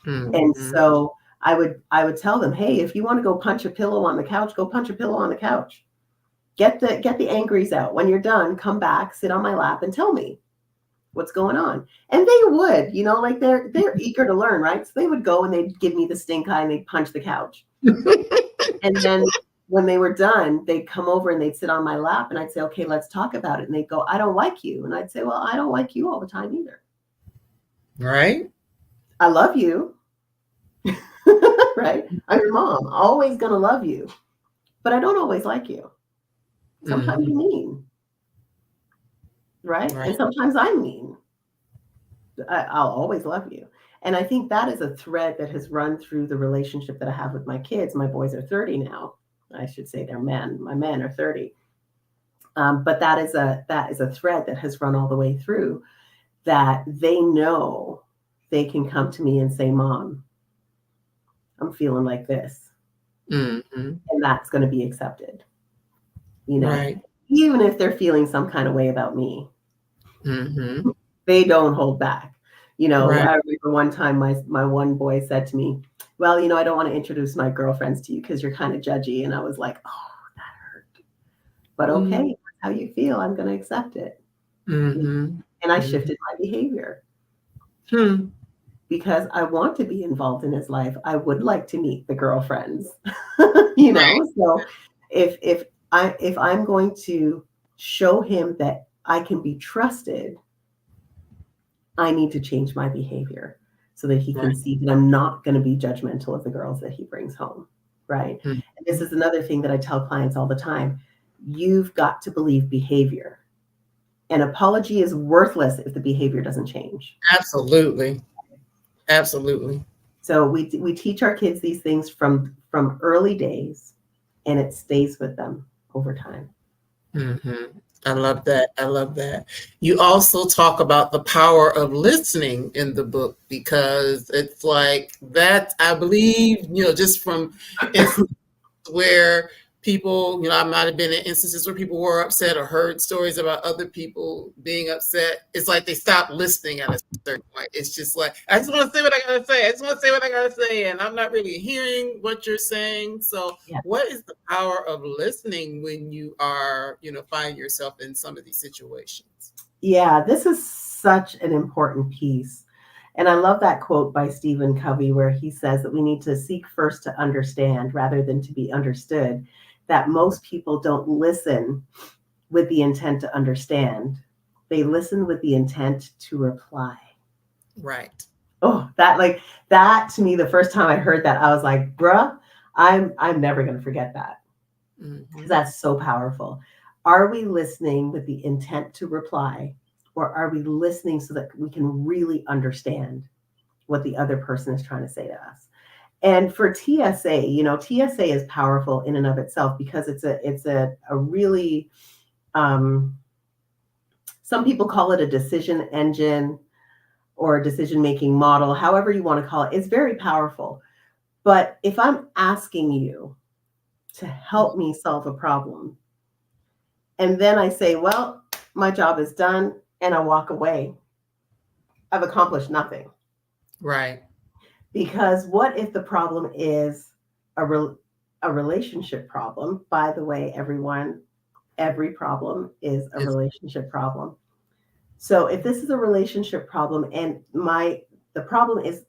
Speaker 2: And so I would tell them, hey, if you want to go punch a pillow on the couch, go punch a pillow on the couch. Get the angries out. When you're done, come back, sit on my lap and tell me what's going on. And they would, like they're eager to learn, right? So they would go and they'd give me the stink eye and they'd punch the couch. And then when they were done, they'd come over and they'd sit on my lap and I'd say, okay, let's talk about it. And they'd go, I don't like you. And I'd say, well, I don't like you all the time either.
Speaker 1: Right.
Speaker 2: I love you. Right. I'm your mom, always going to love you, but I don't always like you. Sometimes you're mean. Right. And sometimes I'm mean. I'll always love you. And I think that is a thread that has run through the relationship that I have with my kids. My boys are 30 now. I should say they're men. My men are 30. But that is a thread that has run all the way through, that they know they can come to me and say, Mom, I'm feeling like this. And that's going to be accepted. Right. Even if they're feeling some kind of way about me, they don't hold back. I remember one time my one boy said to me, well, I don't want to introduce my girlfriends to you because you're kind of judgy. And I was like, oh, that hurt. But okay, that's how you feel. I'm going to accept it. And I shifted my behavior because I want to be involved in his life. I would like to meet the girlfriends, So if I'm going to show him that I can be trusted, I need to change my behavior. so that he can
Speaker 1: Right.
Speaker 2: see that I'm not going to be judgmental of the girls that he brings home, right?
Speaker 1: Mhm.
Speaker 2: And this is another thing that I tell clients all the time. You've got to believe behavior. An apology is worthless if the behavior doesn't change.
Speaker 1: Absolutely. Absolutely.
Speaker 2: So we teach our kids these things from early days, and it stays with them over time.
Speaker 1: Mm-hmm. I love that. I love that. You also talk about the power of listening in the book, because it's like that, I believe, just from instances where people, I might have been in instances where people were upset or heard stories about other people being upset. It's like they stopped listening at a certain point. It's just like, I just want to say what I gotta say. I just want to say what I gotta say. And I'm not really hearing what you're saying. So
Speaker 2: Yeah.
Speaker 1: what is the power of listening when you are, find yourself in some of these situations?
Speaker 2: Yeah, this is such an important piece. And I love that quote by Stephen Covey where he says that we need to seek first to understand rather than to be understood, that most people don't listen with the intent to understand. They listen with the intent to reply.
Speaker 1: Right.
Speaker 2: Oh, that to me, the first time I heard that, I was like, bruh, I'm never going to forget that, because that's so powerful. Are we listening with the intent to reply, or are we listening so that we can really understand what the other person is trying to say to us? And for TSA, TSA is powerful in and of itself because it's a really, some people call it a decision engine or a decision-making model, however you want to call it. It's very powerful. But if I'm asking you to help me solve a problem, and then I say, well, my job is done, and I walk away, I've accomplished nothing.
Speaker 1: Right.
Speaker 2: Because what if the problem is a relationship problem? By the way, everyone, every problem is a relationship problem. So if this is a relationship problem and the problem is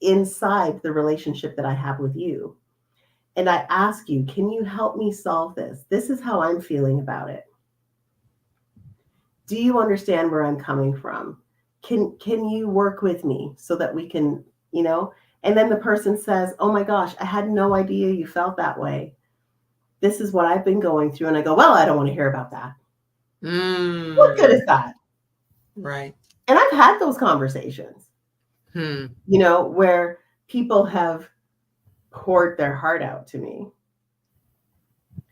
Speaker 2: inside the relationship that I have with you, and I ask you, can you help me solve this? This is how I'm feeling about it. Do you understand where I'm coming from? Can you work with me so that we can, and then the person says, oh my gosh, I had no idea you felt that way. This is what I've been going through. And I go, well, I don't want to hear about that. What good is that?
Speaker 1: Right.
Speaker 2: And I've had those conversations, where people have poured their heart out to me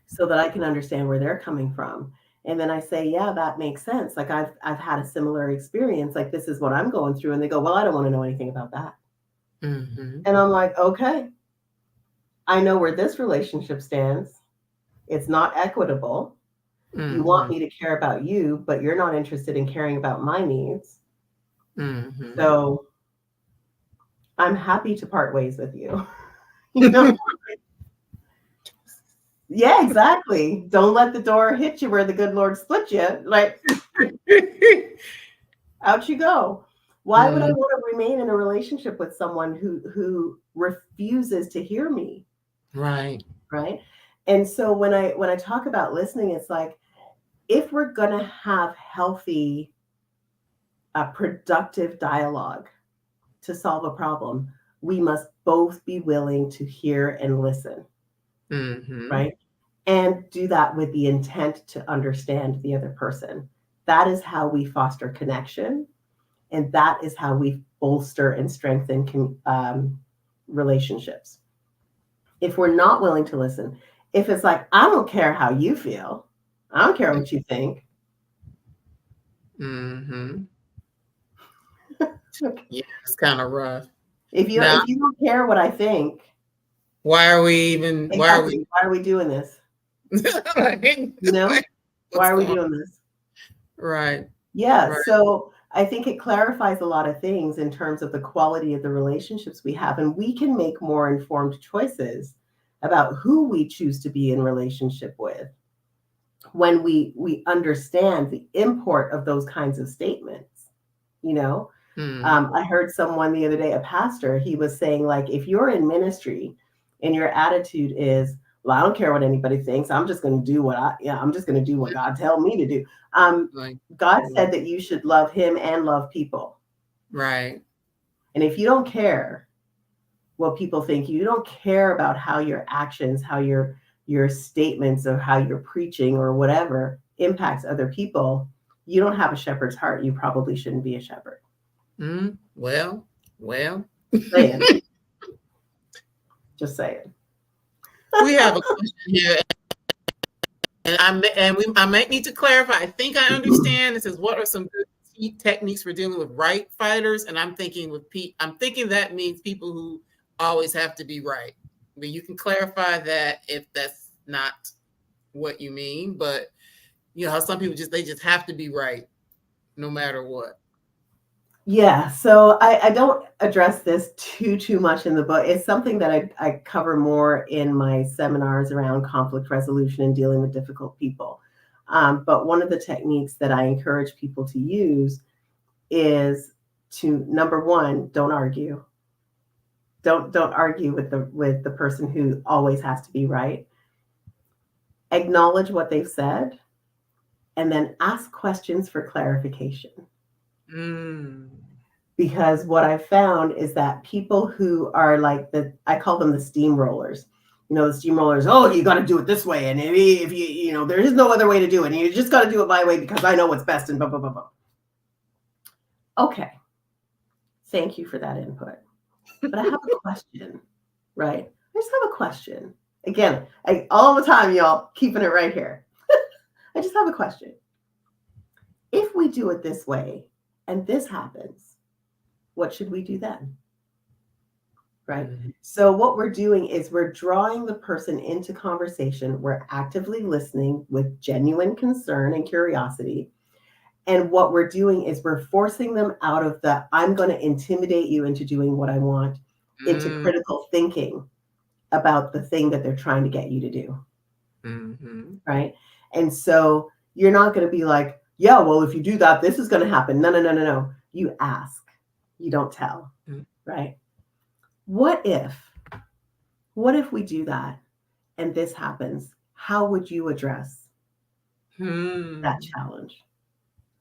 Speaker 2: so that I can understand where they're coming from. And then I say, yeah, that makes sense. Like I've had a similar experience. Like this is what I'm going through. And they go, well, I don't want to know anything about that.
Speaker 1: Mm-hmm.
Speaker 2: And I'm like, okay, I know where this relationship stands. It's not equitable. Mm-hmm. You want me to care about you, but you're not interested in caring about my needs. Mm-hmm. So I'm happy to part ways with you. Yeah, exactly. Don't let the door hit you where the good Lord split you. Like, out you go. Why would I want to remain in a relationship with someone who refuses to hear me?
Speaker 1: Right.
Speaker 2: Right. And so when I talk about listening, it's like, if we're going to have healthy, productive dialogue to solve a problem, we must both be willing to hear and listen. Mm-hmm. Right. And do that with the intent to understand the other person. That is how we foster connection. And that is how we bolster and strengthen relationships. If we're not willing to listen, if it's like, I don't care how you feel, I don't care what you think.
Speaker 1: Mm-hmm. Yeah, it's kind of rough.
Speaker 2: If you don't care what I think,
Speaker 1: why are we
Speaker 2: why are we doing this? Why are we doing this?
Speaker 1: Right.
Speaker 2: Yeah. Right. So I think it clarifies a lot of things in terms of the quality of the relationships we have, and we can make more informed choices about who we choose to be in relationship with when we understand the import of those kinds of statements. I heard someone the other day, a pastor, he was saying, like, if you're in ministry and your attitude is, well, I don't care what anybody thinks, I'm just going to do I'm just going to do what God tells me to do. God said that you should love him and love people.
Speaker 1: Right.
Speaker 2: And if you don't care what people think, you don't care about how your actions, how your statements of how you're preaching or whatever impacts other people, you don't have a shepherd's heart. You probably shouldn't be a shepherd.
Speaker 1: Well.
Speaker 2: Saying. Just saying.
Speaker 1: We have a question here, and I might need to clarify. I think I understand. It says, "What are some good techniques for dealing with right fighters?" And I'm thinking that means people who always have to be right. But you can clarify that if that's not what you mean. But you know how some people just have to be right no matter what.
Speaker 2: Yeah, so I don't address this too much in the book. It's something that I cover more in my seminars around conflict resolution and dealing with difficult people. But one of the techniques that I encourage people to use is to, number one, don't argue. Don't argue with the person who always has to be right. Acknowledge what they've said, and then ask questions for clarification. Because what I found is that people who are like I call them the steamrollers. You know, the steamrollers, oh, you got to do it this way. And if you know, there is no other way to do it. And you just got to do it my way because I know what's best and blah, blah, blah, blah. Okay. Thank you for that input. But I have a question, right? I just have a question. Again, all the time, y'all, keeping it right here. I just have a question. If we do it this way and this happens, what should we do then? Right? So what we're doing is we're drawing the person into conversation. We're actively listening with genuine concern and curiosity. And what we're doing is we're forcing them out of the, I'm going to intimidate you into doing what I want, into critical thinking about the thing that they're trying to get you to do. Right? And so you're not going to be like, yeah, well, if you do that, this is going to happen. No. You ask. You don't tell. Right? What if we do that and this happens? How would you address that challenge?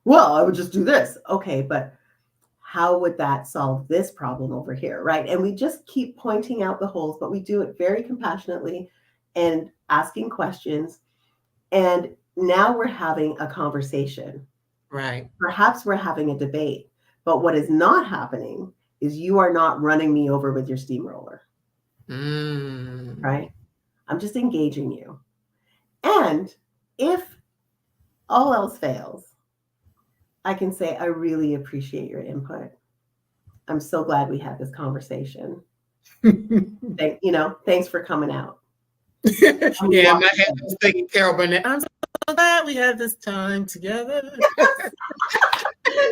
Speaker 2: Well, I would just do this. Okay, but how would that solve this problem over here, right? And we just keep pointing out the holes, but we do it very compassionately and asking questions. And now we're having a conversation.
Speaker 1: Right.
Speaker 2: Perhaps we're having a debate, but what is not happening is you are not running me over with your steamroller. Right? I'm just engaging you. And if all else fails, I can say, I really appreciate your input. I'm so glad we had this conversation. Thanks for coming out.
Speaker 1: Yeah, my head was thinking Carol Burnett. I'm so glad we had this time together.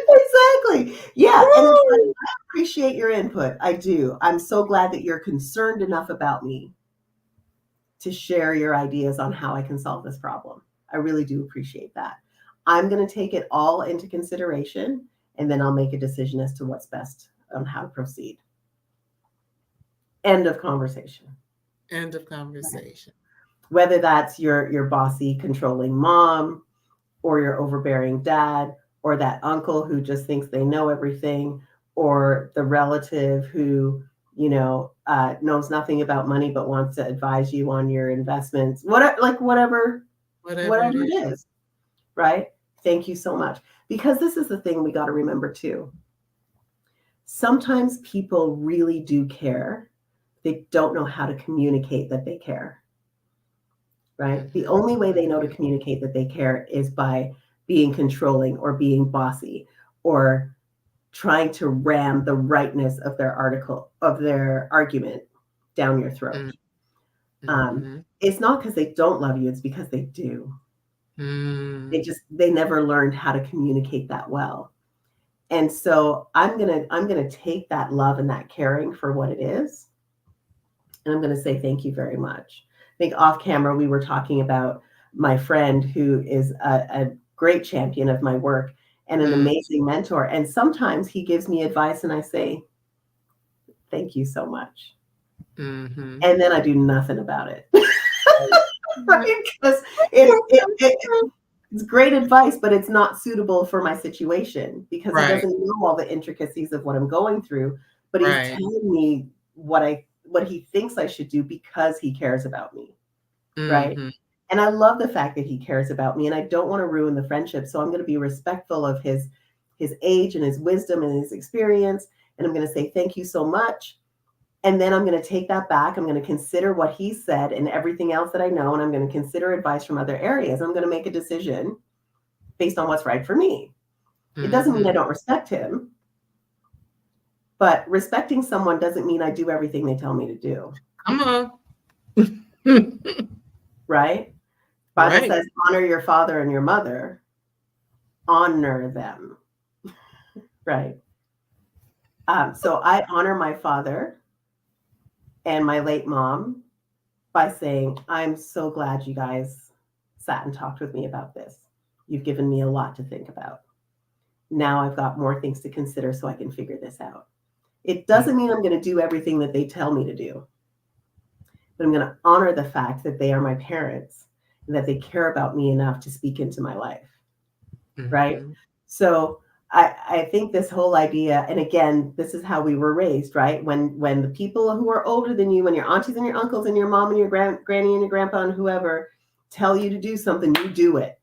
Speaker 2: Exactly. Yeah. And I appreciate your input. I do. I'm so glad that you're concerned enough about me to share your ideas on how I can solve this problem. I really do appreciate that. I'm going to take it all into consideration, and then I'll make a decision as to what's best on how to proceed. End of conversation.
Speaker 1: End of conversation.
Speaker 2: Whether that's your bossy, controlling mom, or your overbearing dad, or that uncle who just thinks they know everything, or the relative who, knows nothing about money but wants to advise you on your investments, whatever it is, right? Thank you so much. Because this is the thing we got to remember too. Sometimes people really do care. They don't know how to communicate that they care, right? The only way they know to communicate that they care is by being controlling or being bossy or trying to ram the rightness of their argument down your throat. It's not because they don't love you, it's because they do. They never learned how to communicate that well. And so I'm gonna take that love and that caring for what it is. And I'm gonna say thank you very much. I think off camera we were talking about my friend who is a great champion of my work and an amazing mentor. And sometimes he gives me advice and I say, thank you so much. And then I do nothing about it. Right? Because it's great advice, but it's not suitable for my situation because he doesn't know all the intricacies of what I'm going through. but he's
Speaker 1: Right.
Speaker 2: telling me what he thinks I should do because he cares about me, right?
Speaker 1: Mm-hmm.
Speaker 2: And I love the fact that he cares about me, and I don't want to ruin the friendship, so I'm going to be respectful of his age and his wisdom and his experience, and I'm going to say thank you so much. And then I'm going to take that back. I'm going to consider what he said and everything else that I know, and I'm going to consider advice from other areas. I'm going to make a decision based on what's right for me. It doesn't mean I don't respect him, but respecting someone doesn't mean I do everything they tell me to do.
Speaker 1: Come on.
Speaker 2: Right? Bible
Speaker 1: Right.
Speaker 2: says, honor your father and your mother. Honor them. Right? So I honor my father and my late mom by saying, I'm so glad you guys sat and talked with me about this. You've given me a lot to think about. Now I've got more things to consider so I can figure this out. It doesn't mean I'm going to do everything that they tell me to do, but I'm going to honor the fact that they are my parents and that they care about me enough to speak into my life.
Speaker 1: Mm-hmm.
Speaker 2: Right? So I think this whole idea, and again, this is how we were raised, right? When the people who are older than you, when your aunties and your uncles and your mom and your granny and your grandpa and whoever tell you to do something, you do it.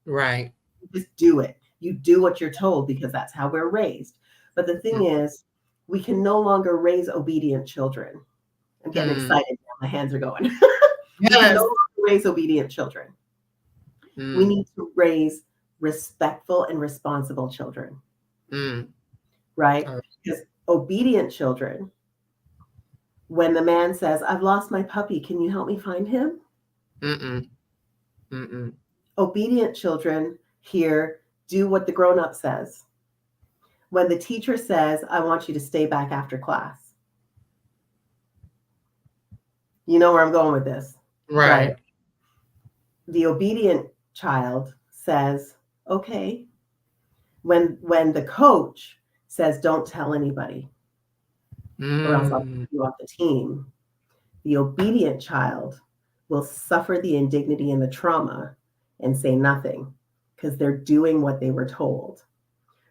Speaker 1: Right.
Speaker 2: You just do it. You do what you're told because that's how we're raised. But the thing is, we can no longer raise obedient children. I'm getting excited now. My hands are going. We can no longer raise obedient children. We need to raise respectful and responsible children. Right? Because obedient children, when the man says, I've lost my puppy, can you help me find him? Obedient children here do what the grown-up says. When the teacher says, I want you to stay back after class. You know where I'm going with this.
Speaker 1: Right.
Speaker 2: The obedient child says, okay. When the coach says, don't tell anybody, or else I'll put you off the team, the obedient child will suffer the indignity and the trauma and say nothing because they're doing what they were told.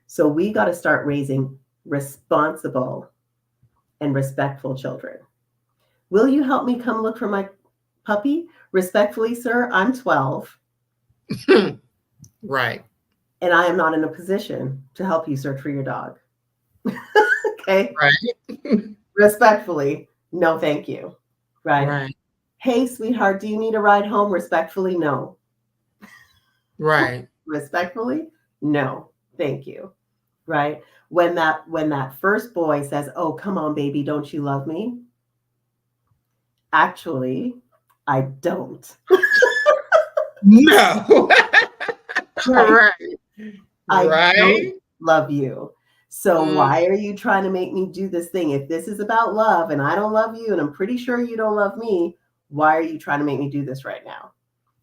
Speaker 2: So we got to start raising responsible and respectful children. Will you help me come look for my puppy? Respectfully, sir, I'm 12.
Speaker 1: Right.
Speaker 2: And I am not in a position to help you search for your dog. Okay?
Speaker 1: Right.
Speaker 2: Respectfully, no, thank you.
Speaker 1: Right.
Speaker 2: Hey, sweetheart, do you need a ride home? Respectfully, no.
Speaker 1: Right.
Speaker 2: Respectfully, no, thank you. Right? When that first boy says, oh, come on, baby, don't you love me? Actually, I don't.
Speaker 1: No.
Speaker 2: Right? I don't
Speaker 1: Right.
Speaker 2: love you. So why are you trying to make me do this thing? If this is about love and I don't love you and I'm pretty sure you don't love me, why are you trying to make me do this right now?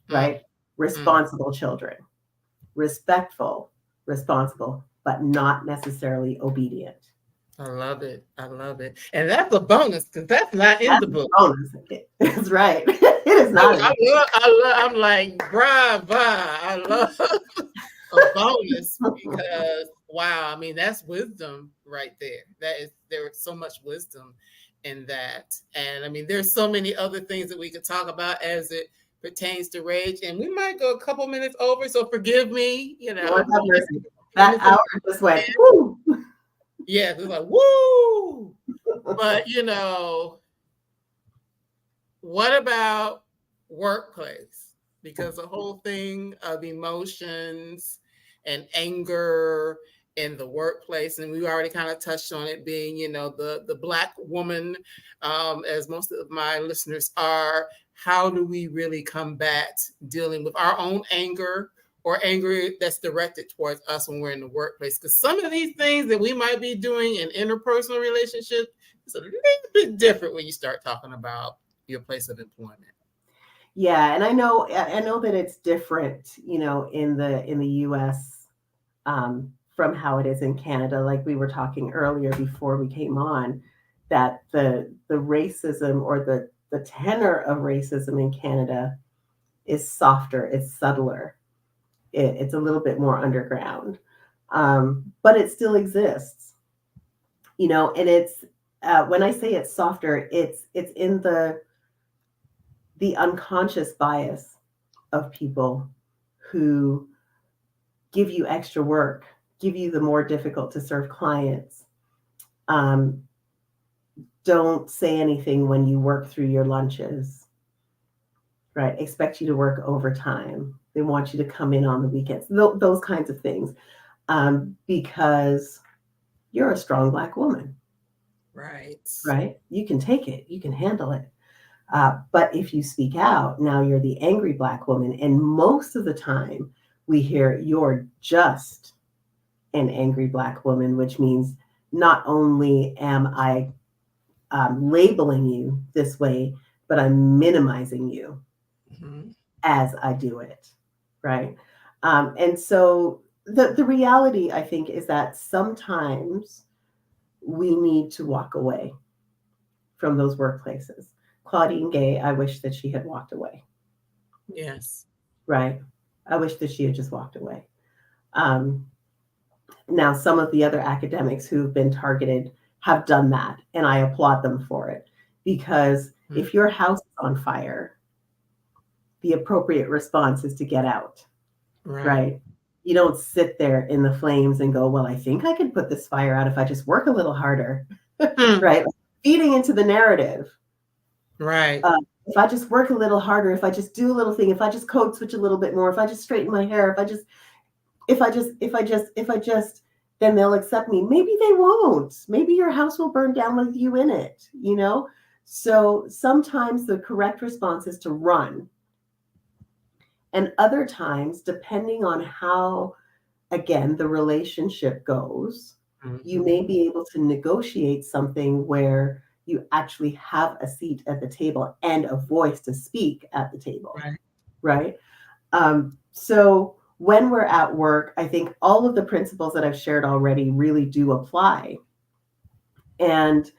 Speaker 2: Right? Responsible children. Respectful, responsible, but not necessarily obedient.
Speaker 1: I love it. I love it. And that's a bonus because that's not in the book.
Speaker 2: Bonus. That's right. It is not.
Speaker 1: I'm like, bravo. I love a bonus because wow, I mean, that's wisdom right there. There is so much wisdom in that. And I mean, there's so many other things that we could talk about as it pertains to rage. And we might go a couple minutes over, so forgive me,
Speaker 2: Lord have mercy. That hour just went, woo.
Speaker 1: Yeah, it's like, woo. But what about workplace? Because the whole thing of emotions and anger in the workplace, and we already kind of touched on it being, the Black woman, as most of my listeners are. How do we really combat dealing with our own anger or anger that's directed towards us when we're in the workplace? Because some of these things that we might be doing in interpersonal relationships is a little bit different when you start talking about your place of employment.
Speaker 2: Yeah, and I know that it's different, in the US from how it is in Canada. Like we were talking earlier before we came on, that the racism or the tenor of racism in Canada is softer, it's subtler, it's a little bit more underground, but it still exists, and when I say it's softer, it's in the unconscious bias of people who give you extra work, give you the more difficult to serve clients, don't say anything when you work through your lunches, right? Expect you to work overtime. They want you to come in on the weekends, those kinds of things, because you're a strong Black woman,
Speaker 1: Right.
Speaker 2: right? You can take it, you can handle it. But if you speak out, now you're the angry Black woman. And most of the time, we hear you're just an angry Black woman, which means not only am I labeling you this way, but I'm minimizing you as I do it, right? And so the reality, I think, is that sometimes we need to walk away from those workplaces. Claudine Gay, I wish that she had walked away.
Speaker 1: Yes.
Speaker 2: Right? I wish that she had just walked away. Now, some of the other academics who've been targeted have done that, and I applaud them for it. Because if your house is on fire, the appropriate response is to get out, right? You don't sit there in the flames and go, well, I think I could put this fire out if I just work a little harder, right? Feeding into the narrative.
Speaker 1: Right.
Speaker 2: If I just work a little harder, if I just do a little thing, if I just code switch a little bit more, if I just straighten my hair, if I just, then they'll accept me. Maybe they won't. Maybe your house will burn down with you in it, you know? So sometimes the correct response is to run. And other times, depending on how, again, the relationship goes, you may be able to negotiate something where you actually have a seat at the table and a voice to speak at the table, right? So when we're at work, I think all of the principles that I've shared already really do apply. And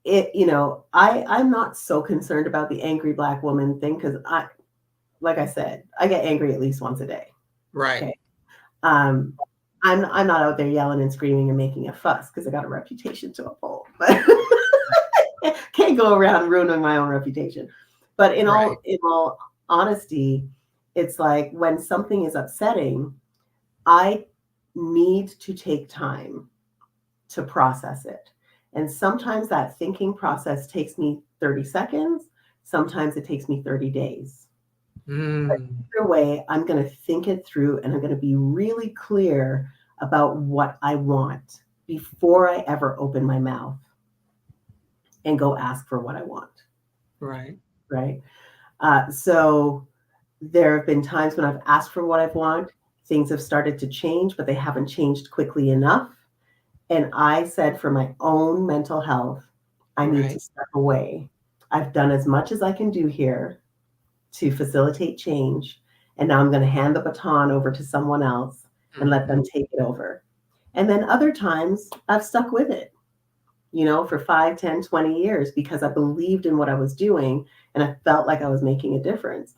Speaker 2: I'm not so concerned about the angry Black woman thing, because like I said, I get angry at least once a day.
Speaker 1: Right.
Speaker 2: Okay. I'm not out there yelling and screaming and making a fuss, because I got a reputation to uphold. But can't go around ruining my own reputation. But in all honesty, it's like when something is upsetting, I need to take time to process it. And sometimes that thinking process takes me 30 seconds. Sometimes it takes me 30 days. But either way, I'm going to think it through, and I'm going to be really clear about what I want before I ever open my mouth and go ask for what I want. Right. So there have been times when I've asked for what I want. Things have started to change, but they haven't changed quickly enough. And I said, for my own mental health, I need to step away. I've done as much as I can do here to facilitate change. And now I'm going to hand the baton over to someone else and let them take it over. And then other times I've stuck with it, for 5, 10, 20 years, because I believed in what I was doing and I felt like I was making a difference.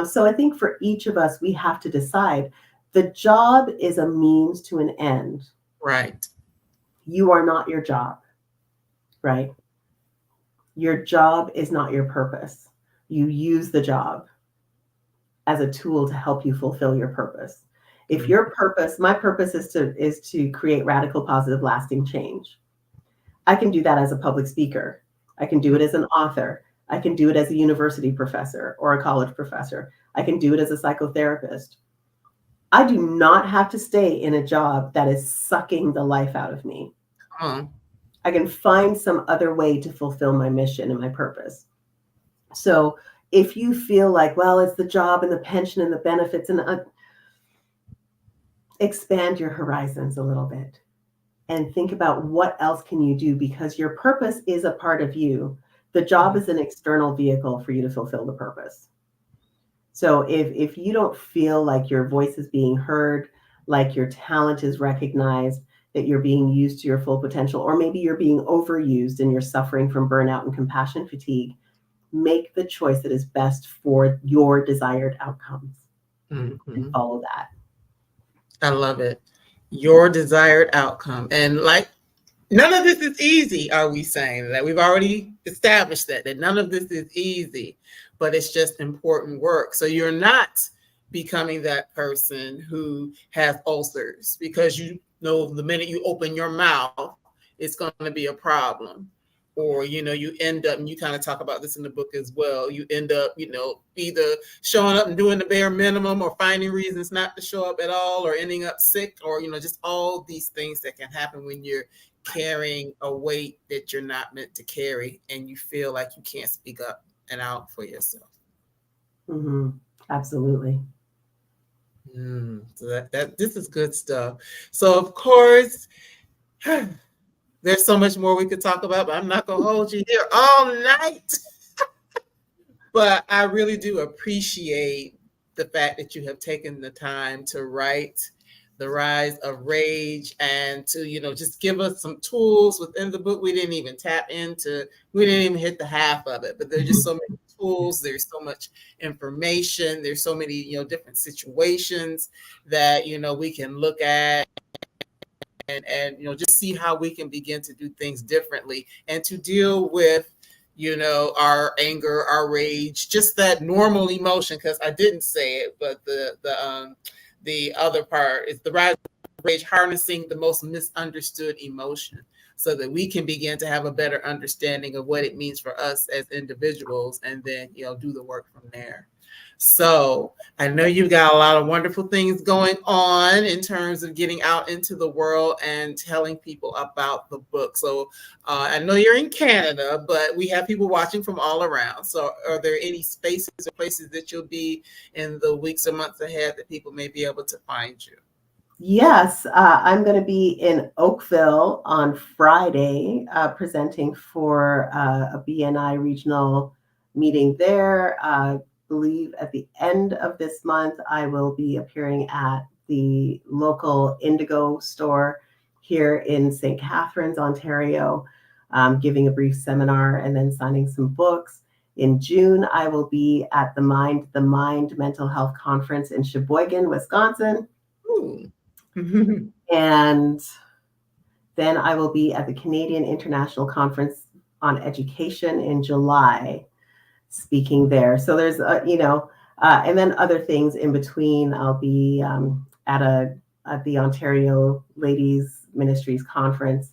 Speaker 2: So I think for each of us, we have to decide the job is a means to an end.
Speaker 1: Right.
Speaker 2: You are not your job, right? Your job is not your purpose. You use the job as a tool to help you fulfill your purpose. If your purpose, my purpose is to create radical, positive, lasting change. I can do that as a public speaker. I can do it as an author. I can do it as a university professor or a college professor. I can do it as a psychotherapist. I do not have to stay in a job that is sucking the life out of me. I can find some other way to fulfill my mission and my purpose. So if you feel like, well, it's the job and the pension and the benefits, and expand your horizons a little bit and think about what else can you do, because your purpose is a part of you. The job is an external vehicle for you to fulfill the purpose. So if you don't feel like your voice is being heard, like your talent is recognized, that you're being used to your full potential, or maybe you're being overused and you're suffering from burnout and compassion fatigue, make the choice that is best for your desired outcomes and follow that.
Speaker 1: I love it. Your desired outcome. And like None of this is easy, are we saying? That we've already established that none of this is easy, but it's just important work. So you're not becoming that person who has ulcers because you know the minute you open your mouth, it's going to be a problem. Or, you end up, and you kind of talk about this in the book as well, you end up, either showing up and doing the bare minimum or finding reasons not to show up at all or ending up sick or, just all these things that can happen when you're carrying a weight that you're not meant to carry and you feel like you can't speak up and out for yourself.
Speaker 2: Mm-hmm. Absolutely.
Speaker 1: So that this is good stuff. So of course, there's so much more we could talk about, but I'm not gonna hold you here all night. But I really do appreciate the fact that you have taken the time to write The Rise of Rage and to, just give us some tools within the book. We didn't even we didn't even hit the half of it, but there's just so many tools. There's so much information. There's so many, different situations that, we can look at and just see how we can begin to do things differently and to deal with our anger, our rage, just that normal emotion. Because I didn't say it, but the other part is the rise of rage, harnessing the most misunderstood emotion so that we can begin to have a better understanding of what it means for us as individuals and then do the work from there. So I know you've got a lot of wonderful things going on in terms of getting out into the world and telling people about the book. So I know you're in Canada, but we have people watching from all around. So are there any spaces or places that you'll be in the weeks or months ahead that people may be able to find you?
Speaker 2: Yes, I'm going to be in Oakville on Friday, presenting for a BNI regional meeting there. I believe at the end of this month, I will be appearing at the local Indigo store here in St. Catharines, Ontario, giving a brief seminar and then signing some books. In June, I will be at the Mind Mental Health Conference in Sheboygan, Wisconsin.
Speaker 1: Ooh.
Speaker 2: And then I will be at the Canadian International Conference on Education in July, speaking there. So there's, and then other things in between. I'll be at the Ontario Ladies Ministries Conference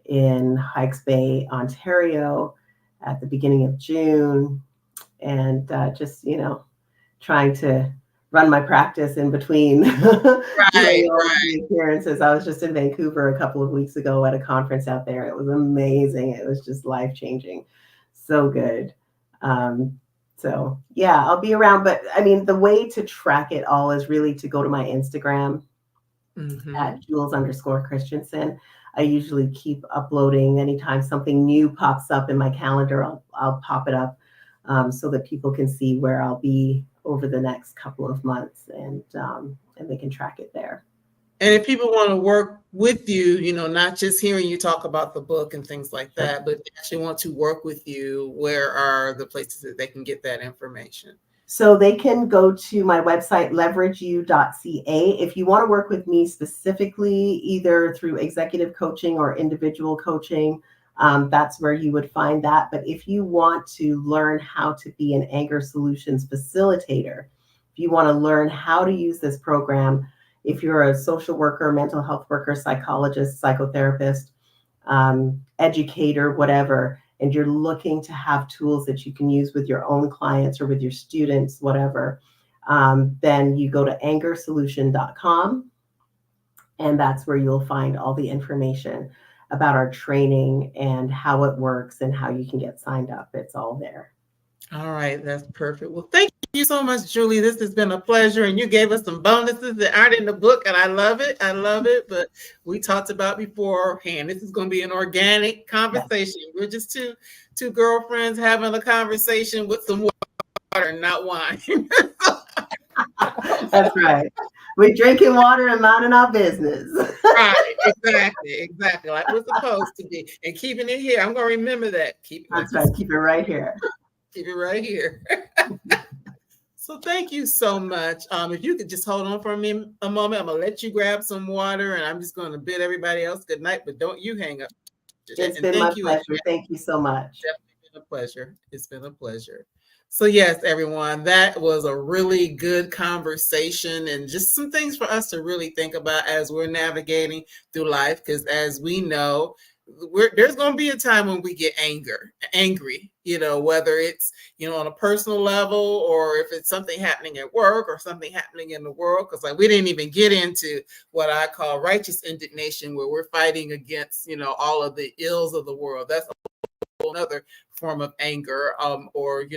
Speaker 2: in Hikes Bay, Ontario, at the beginning of June, and just trying to run my practice in between doing all the appearances. I was just in Vancouver a couple of weeks ago at a conference out there. It was amazing. It was just life-changing. So good. So yeah, I'll be around. But I mean, the way to track it all is really to go to my Instagram at Jules_Christiansen. I usually keep uploading anytime something new pops up in my calendar. I'll pop it up so that people can see where I'll be over the next couple of months, and they can track it there.
Speaker 1: And if people want to work with you, not just hearing you talk about the book and things like that, but actually want to work with you, where are the places that they can get that information?
Speaker 2: So they can go to my website, leverageyou.ca. If you want to work with me specifically, either through executive coaching or individual coaching, that's where you would find that. But if you want to learn how to be an anger solutions facilitator, if you want to learn how to use this program, if you're a social worker, mental health worker, psychologist, psychotherapist, educator, whatever, and you're looking to have tools that you can use with your own clients or with your students, whatever, then you go to angersolution.com, and that's where you'll find all the information about our training and how it works and how you can get signed up. It's all there.
Speaker 1: All right, that's perfect. Well, thank you so much, Julie. This has been a pleasure, and you gave us some bonuses that aren't in the book, and I love it. I love it. But we talked about beforehand, this is going to be an organic conversation. Yes. We're just two girlfriends having a conversation with some water, not wine.
Speaker 2: That's right. We're drinking water and minding our business.
Speaker 1: Right, exactly. Like we're supposed to be. And keeping it here. I'm going to remember that.
Speaker 2: That's right. Keep it right here.
Speaker 1: Keep it right here. So thank you so much. If you could just hold on for me a moment, I'm going to let you grab some water, and I'm just going to bid everybody else good night, but don't you hang up.
Speaker 2: It's
Speaker 1: And
Speaker 2: been my
Speaker 1: thank you again.
Speaker 2: pleasure. Thank you so much.
Speaker 1: Definitely been a pleasure. It's been a pleasure. So, yes, everyone, that was a really good conversation and just some things for us to really think about as we're navigating through life. Because as we know, there's going to be a time when we get angry, whether it's, on a personal level or if it's something happening at work or something happening in the world. Because like we didn't even get into what I call righteous indignation, where we're fighting against, all of the ills of the world. That's another form of anger, or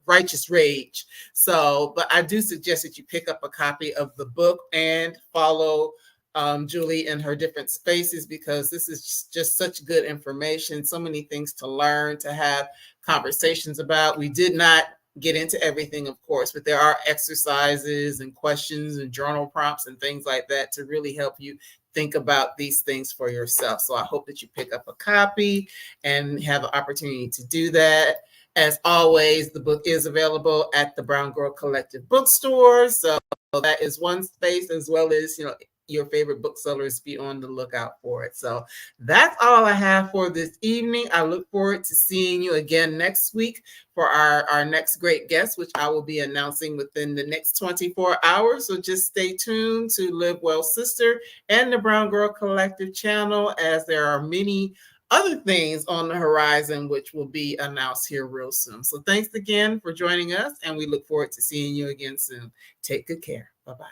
Speaker 1: righteous rage. So, but I do suggest that you pick up a copy of the book and follow Julie in her different spaces, because this is just such good information, so many things to learn, to have conversations about. We did not get into everything, of course, but there are exercises and questions and journal prompts and things like that to really help you think about these things for yourself. So I hope that you pick up a copy and have an opportunity to do that. As always, the book is available at the Brown Girl Collective bookstore. So that is one space, as well as, your favorite booksellers, be on the lookout for it. So that's all I have for this evening. I look forward to seeing you again next week for our next great guest, which I will be announcing within the next 24 hours. So just stay tuned to Live Well Sister and the Brown Girl Collective channel, as there are many other things on the horizon which will be announced here real soon. So thanks again for joining us, and we look forward to seeing you again soon. Take good care. Bye-bye.